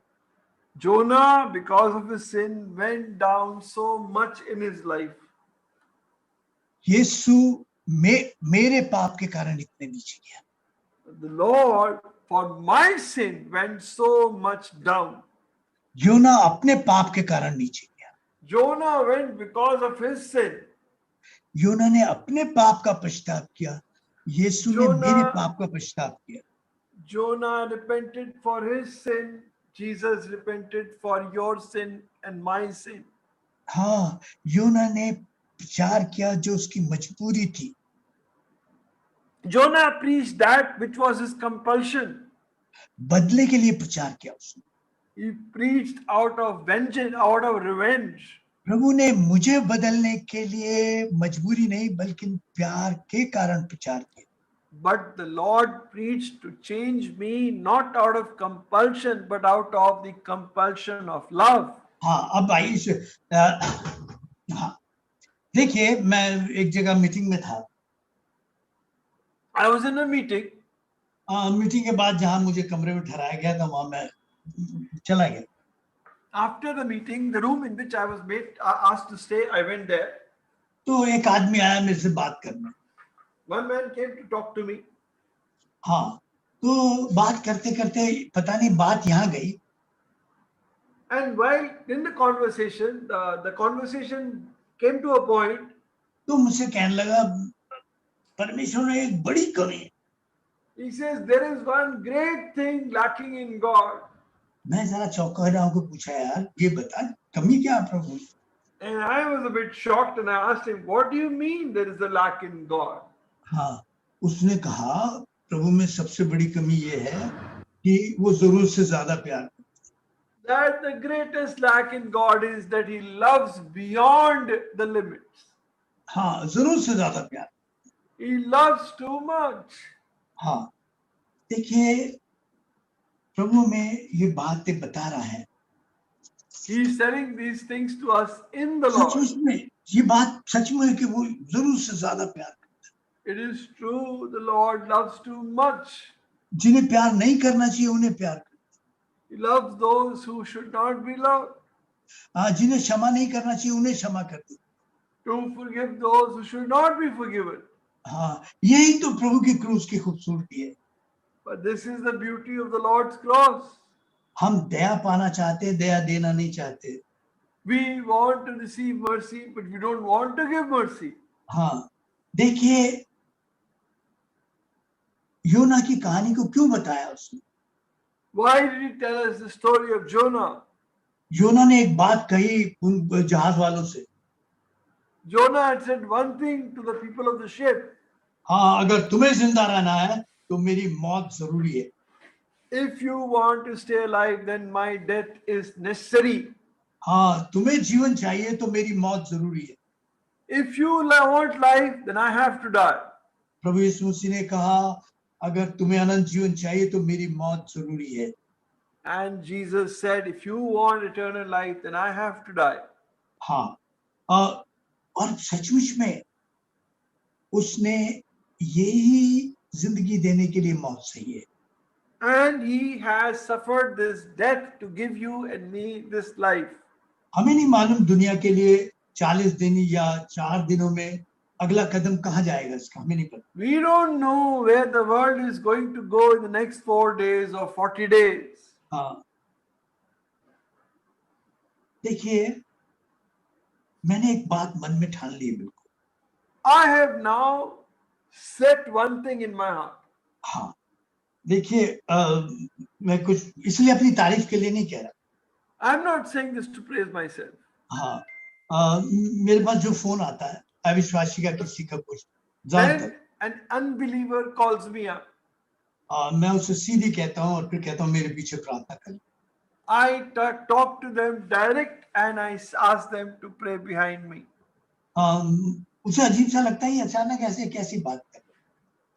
Jonah, because of his sin, went down so much in his life. यीशु मेरे पाप के कारण इतने नीचे गया. The Lord, for my sin, went so much down. योना अपने पाप के कारण नीचे गया. Jonah went because of his sin. योना ने अपने पाप का पश्चाताप किया. यीशु ने योना- मेरे पाप का पश्चाताप किया. Jonah repented for his sin. Jesus repented for your sin and my sin. हाँ, योना ने प्रचार किया जो उसकी मजबूरी थी. Jonah preached that which was his compulsion. बदले के लिए प्रचार किया उसने. He preached out of vengeance, out of revenge. प्रभु ने मुझे बदलने के लिए मजबूरी नहीं बल्कि प्यार के कारण प्रचार किया. But the Lord preached to change me not out of compulsion but out of the compulsion of love. हाँ, अब आइए हाँ, देखिए मैं एक जगह मीटिंग में था. I was in a meeting. Meeting के बाद जहां मुझे कमरे में ठहराया गया था वहां मैं चला गया. After the meeting, the room in which I was asked to stay, I went there. तो एक आदमी आया मेरे से बात करने. One man came to talk to me. हाँ, तो बात करते करते पता नहीं बात यहाँ गई. And while in the conversation, the conversation came to a point. तो मुझसे कहने लगा परमेश्वर में एक बड़ी कमी है. He says there is one great thing lacking in God. मैं जरा चौंका रहा हूँ, पूछा यार ये बता कमी क्या है प्रभु. And I was a bit shocked and I asked him, what do you mean there is a lack in God? हाँ, उसने कहा प्रभु में सबसे बड़ी कमी ये है कि वो जरूरत से ज्यादा प्यार. That the greatest lack in God is that he loves beyond the limits. हाँ, जरूरत से ज्यादा प्यार. He loves too much. हाँ, देखिए प्रभु में ये बातें बता रहा है. He is telling these things to us in the Lord. सचमुच में ये बात सच में है कि वो जरूरत से ज्यादा प्यार. It is true, the Lord loves too much. जिन्हें प्यार नहीं करना चाहिए उन्हें प्यार. He loves those who should not be loved. हाँ, जिन्हें क्षमा नहीं करना चाहिए उन्हें क्षमा कर दे. To forgive those who should not be forgiven. हाँ, यही तो प्रभु की क्रूस की खूबसूरती है. But this is the beauty of the Lord's cross. हम दया पाना चाहते, दया देना नहीं चाहते. We want to receive mercy, but we don't want to give mercy. हाँ, देखिए योना की कहानी को क्यों बताया उसने. Why did he tell us the story of Jonah? योना ने एक बात कही उन जहाज वालों से. Jonah had said one thing to the people of the ship. हाँ, अगर तुम्हें जिंदा रहना है तो मेरी मौत जरूरी है. If you want to stay alive, then my death is necessary. हाँ, तुम्हें जीवन चाहिए तो मेरी मौत जरूरी है. If you want life, then I have to die. प्रभु यीशु मसीह ने कहा अगर तुम्हें अनंत जीवन चाहिए तो मेरी मौत जरूरी है. And Jesus said, if you want eternal life, then I have to die. हाँ, और सचमुच में उसने यही जिंदगी देने के लिए मौत सही है. And he has suffered this death to give you and me this life. हमें नहीं मालूम दुनिया के लिए 40 दिन या 4 दिनों में अगला कदम कहाँ जाएगा, इसका हमें नहीं पता. We don't know where the world is going to go in the next 4 days or 40 days. हाँ, देखिए मैंने एक बात मन में ठान ली बिल्कुल. I have now set one thing in my heart. हाँ, देखिए मैं कुछ इसलिए अपनी तारीफ के लिए नहीं कह रहा. I'm not saying this to praise myself. हाँ, मेरे पास जो फोन आता है अविश्वासी का किसी का कुछ When ज्यादातर an unbeliever calls me up, मैं उसे सीधी कहता हूँ और फिर कहता हूँ मेरे पीछे प्रार्थना कर. I talk to them direct and I ask them to pray behind me. उसे अजीब सा लगता है ये अचानक ऐसे कैसी बात कर.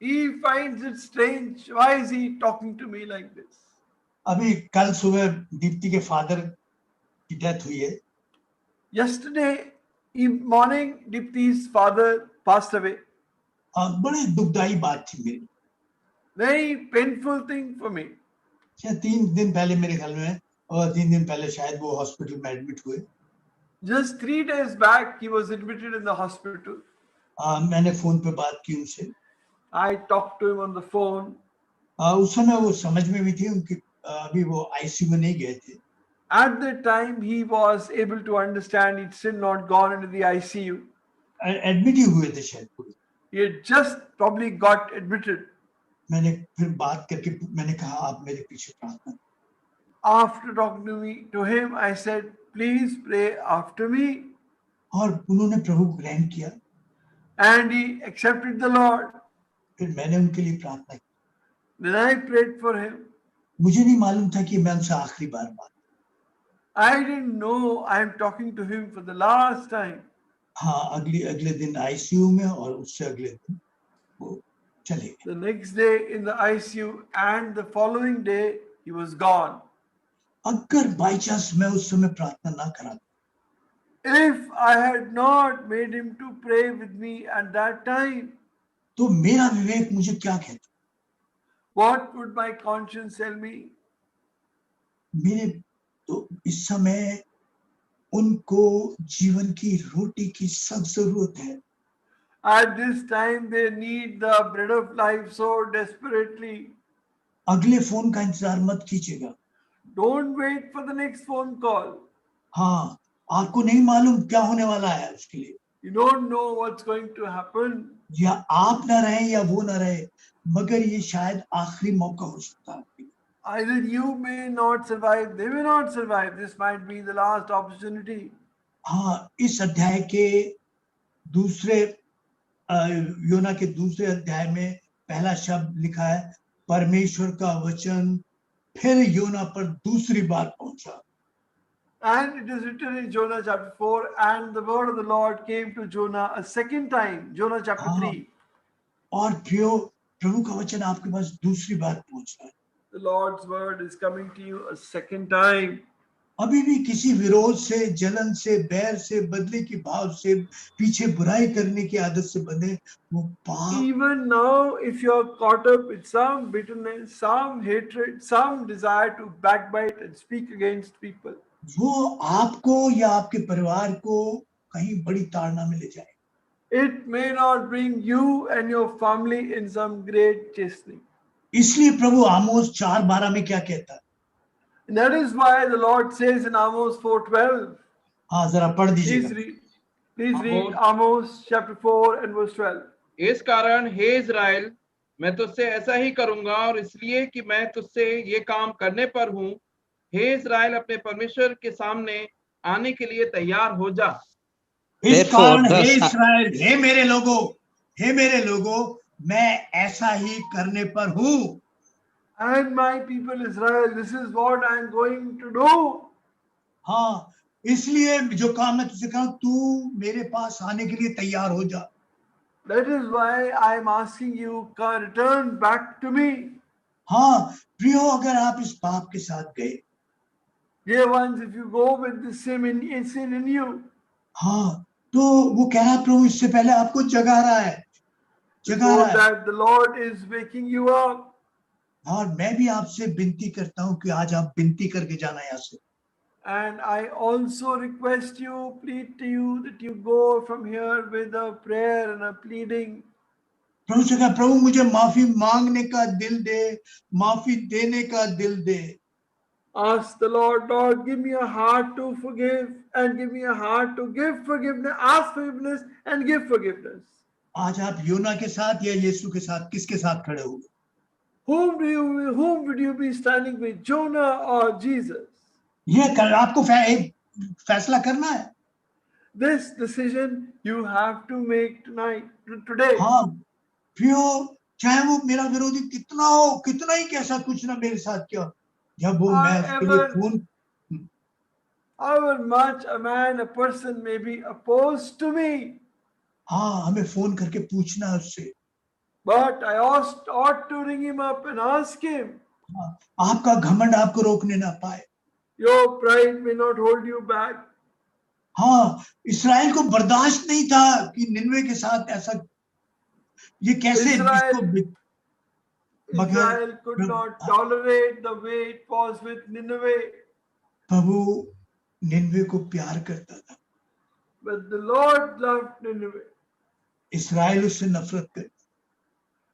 He finds it strange. Why is he talking to me like this? अभी कल सुबह दीप्ति के फादर की डेथ हुई है. Yesterday morning, Dipti's father passed away. बड़े दुखदाई बात थी मेरी. Very painful thing for me. शायद 3 दिन पहले मेरे ख्याल में, और 3 दिन पहले शायद वो हॉस्पिटल में एडमिट हुए। Just 3 days back, he was admitted in the hospital. मैंने फोन पे बात की उनसे। I talked to him on the phone. उस समय वो समझ में भी थे, उनके अभी वो आईसीयू में नहीं गए थे। At that time, he was able to understand. He'd still not gone into the ICU. Admit ही हुए थे शायद पूरे। He had just probably got admitted. मैंने फिर बात करके मैंने कहा आप मेरे पीछे प्रार्थना। After talking to him, I said, please pray after me. और उन्होंने प्रभु को ग्रहण किया। And he accepted the Lord. फिर मैंने उनके लिए प्रार्थना की। Then I prayed for him. मुझे नहीं मालूम था कि मैं उनसे आखिरी बार बात। I didn't know I'm talking to him for the last time. हाँ, अगले दिन आईसीयू में, और उससे अगले दिन वो चले गए। The next day in the ICU, and the following day he was gone. अगर बाई चांस मैं उस समय प्रार्थना ना करा, If I had not made him to pray with me at that time, तो मेरा विवेक मुझे क्या कहता? what would my conscience tell me? मेरे तो इस समय उनको जीवन की रोटी की सब जरूरत है। At this time, they need the bread of life so desperately. अगले फोन का इंतजार मत कीजिएगा। Don't wait for the next phone call. हाँ, आपको नहीं मालूम क्या होने वाला है उसके लिए। You don't know what's going to happen. या आप ना रहे या वो ना रहे, मगर ये शायद आखिरी मौका हो सकता है। Either you may not survive, they may not survive. This might be the last opportunity. हाँ, इस अध्याय के दूसरे योना के दूसरे अध्याय में पहला शब्द लिखा है, परमेश्वर का वचन फिर योना पर दूसरी बार पहुंचा। And it is written in Jonah chapter 4, and the word of the Lord came to Jonah a second time. Jonah chapter 3. और प्रभु का वचन आपके पास दूसरी बार पहुंच रहा है। The Lord's word is coming to you a second time. अभी भी किसी विरोध से, जलन से, बैर से, बदले की भाव से, पीछे बुराई करने की आदत से बंधे वो पाप। Even now, if you are caught up with some bitterness, some hatred, some desire to backbite and speak against people, वो आपको या आपके परिवार को कहीं बड़ी ताड़ना में ले जाए। it may not bring you and your family in some great chastening. इसलिए प्रभु आमोस 4:12 में क्या कहता है? And that is why the Lord says in Amos 4:12. हाँ, जरा पढ़ दीजिएगा। Please read Amos chapter 4 and verse 12. इस कारण हे इज़राइल, मैं तुझसे ऐसा ही करूंगा, और इसलिए कि मैं तुझसे ये काम करने पर हूँ। हे इज़राइल, अपने परमेश्वर के सामने आने के लिए तैयार हो जा। इस कारण हे इस्राएल, हे मेरे लोगों, मैं ऐसा ही करने पर हूँ। And my people Israel, this is what I am going to do. हाँ, इसलिए जो काम मैं तुझसे कहूँ, तू मेरे पास आने के लिए तैयार हो जा। That is why I am asking you, return back to me. हाँ प्रियो, अगर आप इस पाप के साथ गए, Dear ones, if you go with the sin in you, हाँ, तो वो कह रहा है प्रभु इससे पहले आपको जगा रहा है, that the Lord is waking you up. और मैं भी आपसे विनती करता हूँ कि आज आप विनती करके जाना यहाँ से। And I also request you, plead to you that you go from here with a prayer and a pleading. प्रभु से कहा, प्रभु मुझे माफी मांगने का दिल दे, माफी देने का दिल दे। Ask the Lord, Lord, give me a heart to forgive and give me a heart to give forgiveness. Ask forgiveness and give forgiveness. आज आप योना के साथ या यीशु के साथ, किसके साथ खड़े होंगे? Whom would you be standing with, Jonah or Jesus? ये आपको एक फैसला करना है। This decision you have to make today. हाँ प्रियो, चाहे वो मेरा विरोधी कितना हो, कितना ही कैसा कुछ ना मेरे साथ किया, जब वो मैं उसके लिए phone, however much a person may be opposed to me, हाँ हमें फोन करके पूछना है उससे, but I ought to ring him up and ask him. हाँ, आपका घमंड आपको रोकने ना पाए। Your pride may not hold you back. हाँ, इस्राएल को बर्दाश्त नहीं था कि निनवे के साथ ऐसा, ये कैसे मगर Israel could not tolerate the way it was with Nineveh. प्रभु निन्वे को प्यार करता था, But the Lord loved Nineveh, Israel उससे नफरत करता,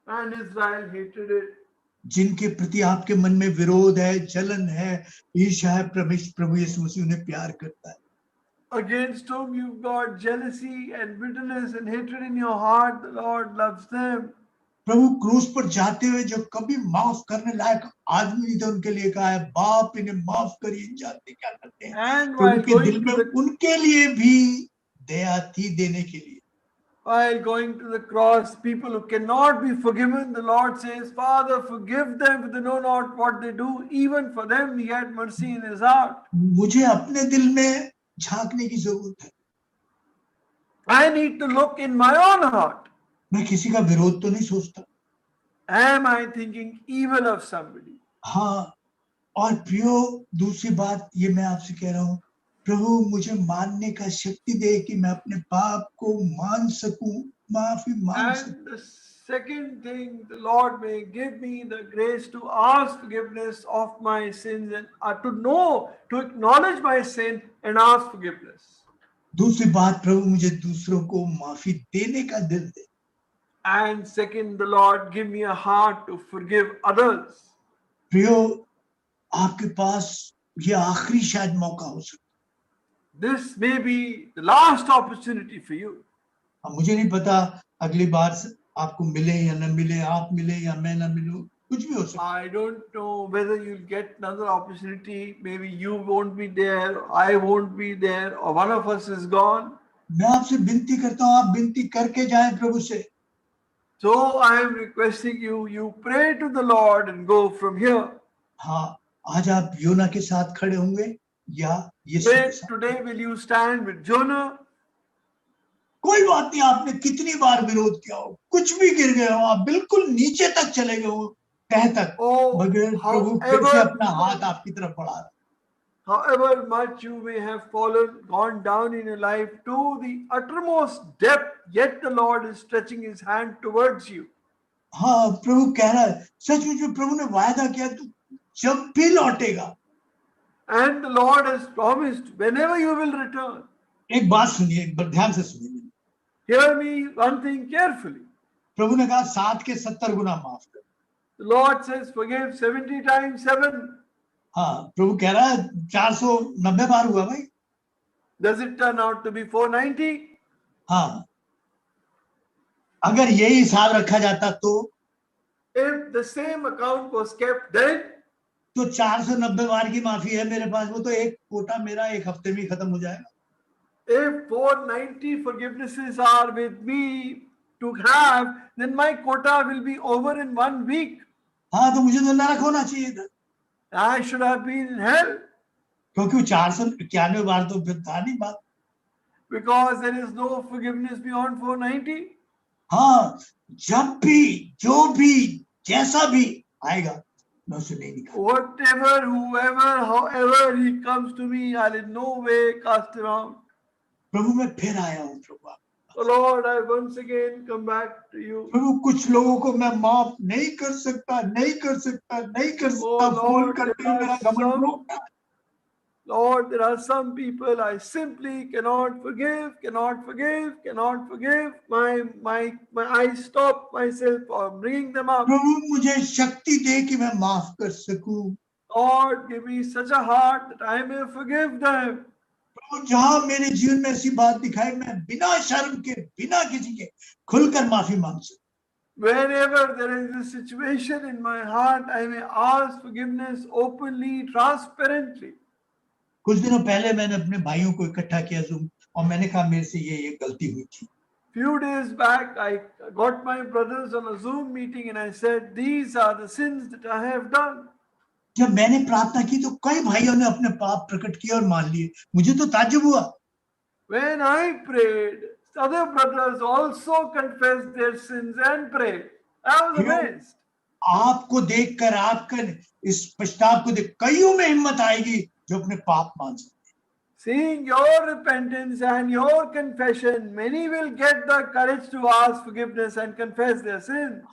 and Israel hated it. जिनके प्रति आपके मन में विरोध है, जलन है, ईर्ष्या है, प्रभु यीशु मसीह उन्हें प्यार करता है। Against whom you've got jealousy and bitterness and hatred in your heart, the Lord loves them. प्रभु क्रूस पर जाते हुए जो कभी माफ करने लायक आदमी नहीं थे, उनके लिए कहा है, बाप इन्हें माफ करिए, जानते क्या करते हैं। And तो while उनके going दिल to में the उनके लिए भी दया थी देने के लिए। while going to the cross, people who cannot be forgiven, the Lord says, Father, forgive them, for they know not what they do. Even for them, He had mercy in His heart. मुझे अपने दिल में झांकने की जरूरत है। I need to look in my own heart. मैं किसी का विरोध तो नहीं सोचता। Am I thinking evil of somebody? हाँ, और प्रियो दूसरी बात ये मैं आपसे कह रहा हूँ, प्रभु मुझे मानने का शक्ति दे कि मैं अपने पाप को मान सकूं, माफी मांग सकूं। And the second thing, the Lord may give me the grace to ask forgiveness of my sins and to know, to acknowledge my sin and ask forgiveness. दूसरी बात, प्रभु मुझे दूसरों को माफी देने का दिल दे। And second, the Lord give me a heart to forgive others. प्रियो आपके पास ये आखिरी शायद मौका हो सकता This may be the last opportunity for you. है। मुझे नहीं पता अगली बार आपको मिले या न मिले, आप मिले या मैं न मिलूं, कुछ भी हो सकता है। I don't know whether you'll get another opportunity. Maybe you won't be there, I won't be there, or one of us is gone. मैं आपसे विनती करता हूँ, आप विनती करके जाएं प्रभु से। So I am requesting you, you pray to the Lord and go from here. हाँ, आज आप योना के साथ खड़े होंगे या यीशु के साथ। Today will you stand with Jonah? कोई बात नहीं, आपने कितनी बार विरोध किया हो, कुछ भी गिर गए हो, आप बिल्कुल नीचे तक चले गए हो, तह तक, मगर प्रभु फिर से अपना हाथ आपकी तरफ बढ़ा रहा है। However much you may have fallen, gone down in your life to the uttermost depth, yet the Lord is stretching His hand towards you. हाँ, प्रभु कह रहा है, सचमुच में प्रभु ने वायदा किया, तू जब भी लौटेगा। And the Lord has promised, whenever you will return. एक बात सुनिए, एक बार ध्यान से सुनिए। Hear me one thing carefully. प्रभु ने कहा 7 के 70 गुना माफ कर। The Lord says, forgive 70 times 7. हाँ, प्रभु कह रहा है 490 बार हुआ भाई। Does it turn out to be 490? हाँ, अगर यही हिसाब रखा जाता तो If the same account was kept then, तो 490 बार की माफी है मेरे पास, वो तो एक कोटा मेरा एक हफ्ते में खत्म हो जाएगा। if 490 forgivenesses are with me to have, then my quota will be over in 1 week. हाँ, तो मुझे तो नरक होना चाहिए था, I should have been in hell. क्योंकि वो 491 बार तो फिर था नहीं बात। Because there is no forgiveness beyond 490. हाँ, जब भी जो भी जैसा भी आएगा मैं उसे नहीं निकाल। Whatever, whoever, however he comes to me, I'll in no way cast him out. प्रभु मैं फिर आया हूँ प्रभु। Oh Lord, I once again come back to you. प्रभु कुछ लोगों को मैं माफ नहीं कर सकता, नहीं कर सकता, नहीं कर सकता, फोन करके मेरा घमंड रोकता। Lord, there are some people I simply cannot forgive. I stop myself from bringing them up. प्रभु मुझे शक्ति दे कि मैं माफ कर सकूं। Lord, give me such a heart that I may forgive them. प्रभु जहां मेरे जीवन में ऐसी बात दिखाई, मैं बिना शर्म के, बिना किसी के खुलकर माफी मांग सकूं। Wherever there is a situation in my heart, I may ask forgiveness openly, transparently. कुछ दिनों पहले मैंने अपने भाइयों को इकट्ठा किया Zoom, और मैंने कहा मेरे से ये गलती हुई थी। Few days back, I got my brothers on a Zoom meeting and I said, these are the sins that I have done. जब मैंने प्रार्थना की तो कई भाइयों ने अपने पाप प्रकट किए और मान लिए। मुझे तो ताज्जुब हुआ। When I prayed, other brothers also confessed their sins and prayed. I was amazed. आपको देखकर, आपका इस पश्चाताप को देख कईयों में हिम्मत आएगी जो अपने पाप मान सकते। Seeing your repentance and your confession, many will get the courage to ask forgiveness and confess their sins.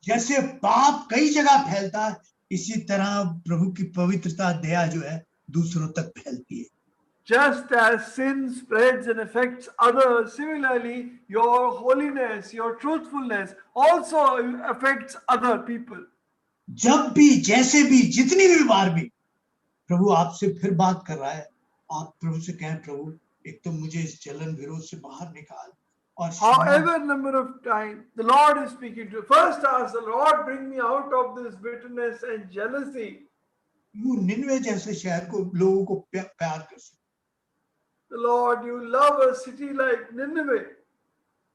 जैसे पाप कई जगह फैलता है, इसी तरह प्रभु की पवित्रता दया जो है दूसरों तक फैलती है। Just as sin spreads and affects others, similarly, your holiness, your truthfulness also affects other people. जब भी, जैसे भी, जितनी भी बार भी प्रभु आपसे फिर बात कर रहा है, आप प्रभु से कहें, प्रभु एक तो मुझे इस जलन विरोध से बाहर निकाल, और क्षमा However number of times the Lord is speaking to you, first ask the Lord, bring me out of this bitterness and jealousy. यू निन्वे जैसे शहर को, लोगों को प्यार कर सकते। The Lord, you love a city like Nineveh.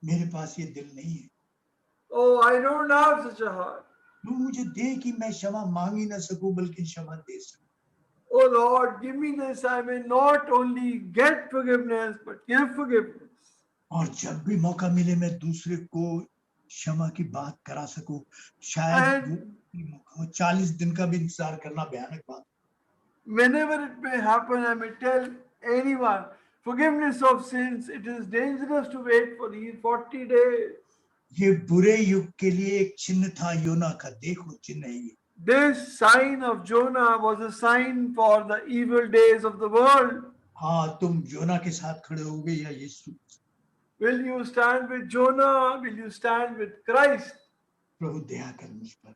मेरे पास ये दिल नहीं है, Oh, I don't have such a heart. तू मुझे दे कि मैं क्षमा मांग ही ना सकूं बल्कि क्षमा दे सकूं। Oh Lord, give me this, I may not only get forgiveness, but give forgiveness. और जब भी मौका मिले मैं दूसरे को क्षमा की बात करा सकूं, शायद वो 40 दिन का भी इंतजार करना भयानक बात। Whenever it may happen, I may tell anyone, forgiveness of sins, it is dangerous to wait for these 40 days. ये बुरे युग के लिए एक चिन्ह था योना का, देखो चिन्ह है ये। This sign of Jonah was a sign for the evil days of the world. हाँ, तुम योना के साथ खड़े होगे या यीशु? Will you stand with Jonah? Will you stand with Christ? प्रभु दया कर मुझ पर।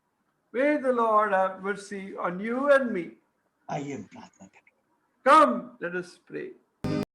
May the Lord have mercy on you and me. आइए हम प्रार्थना करें। Come, let us pray.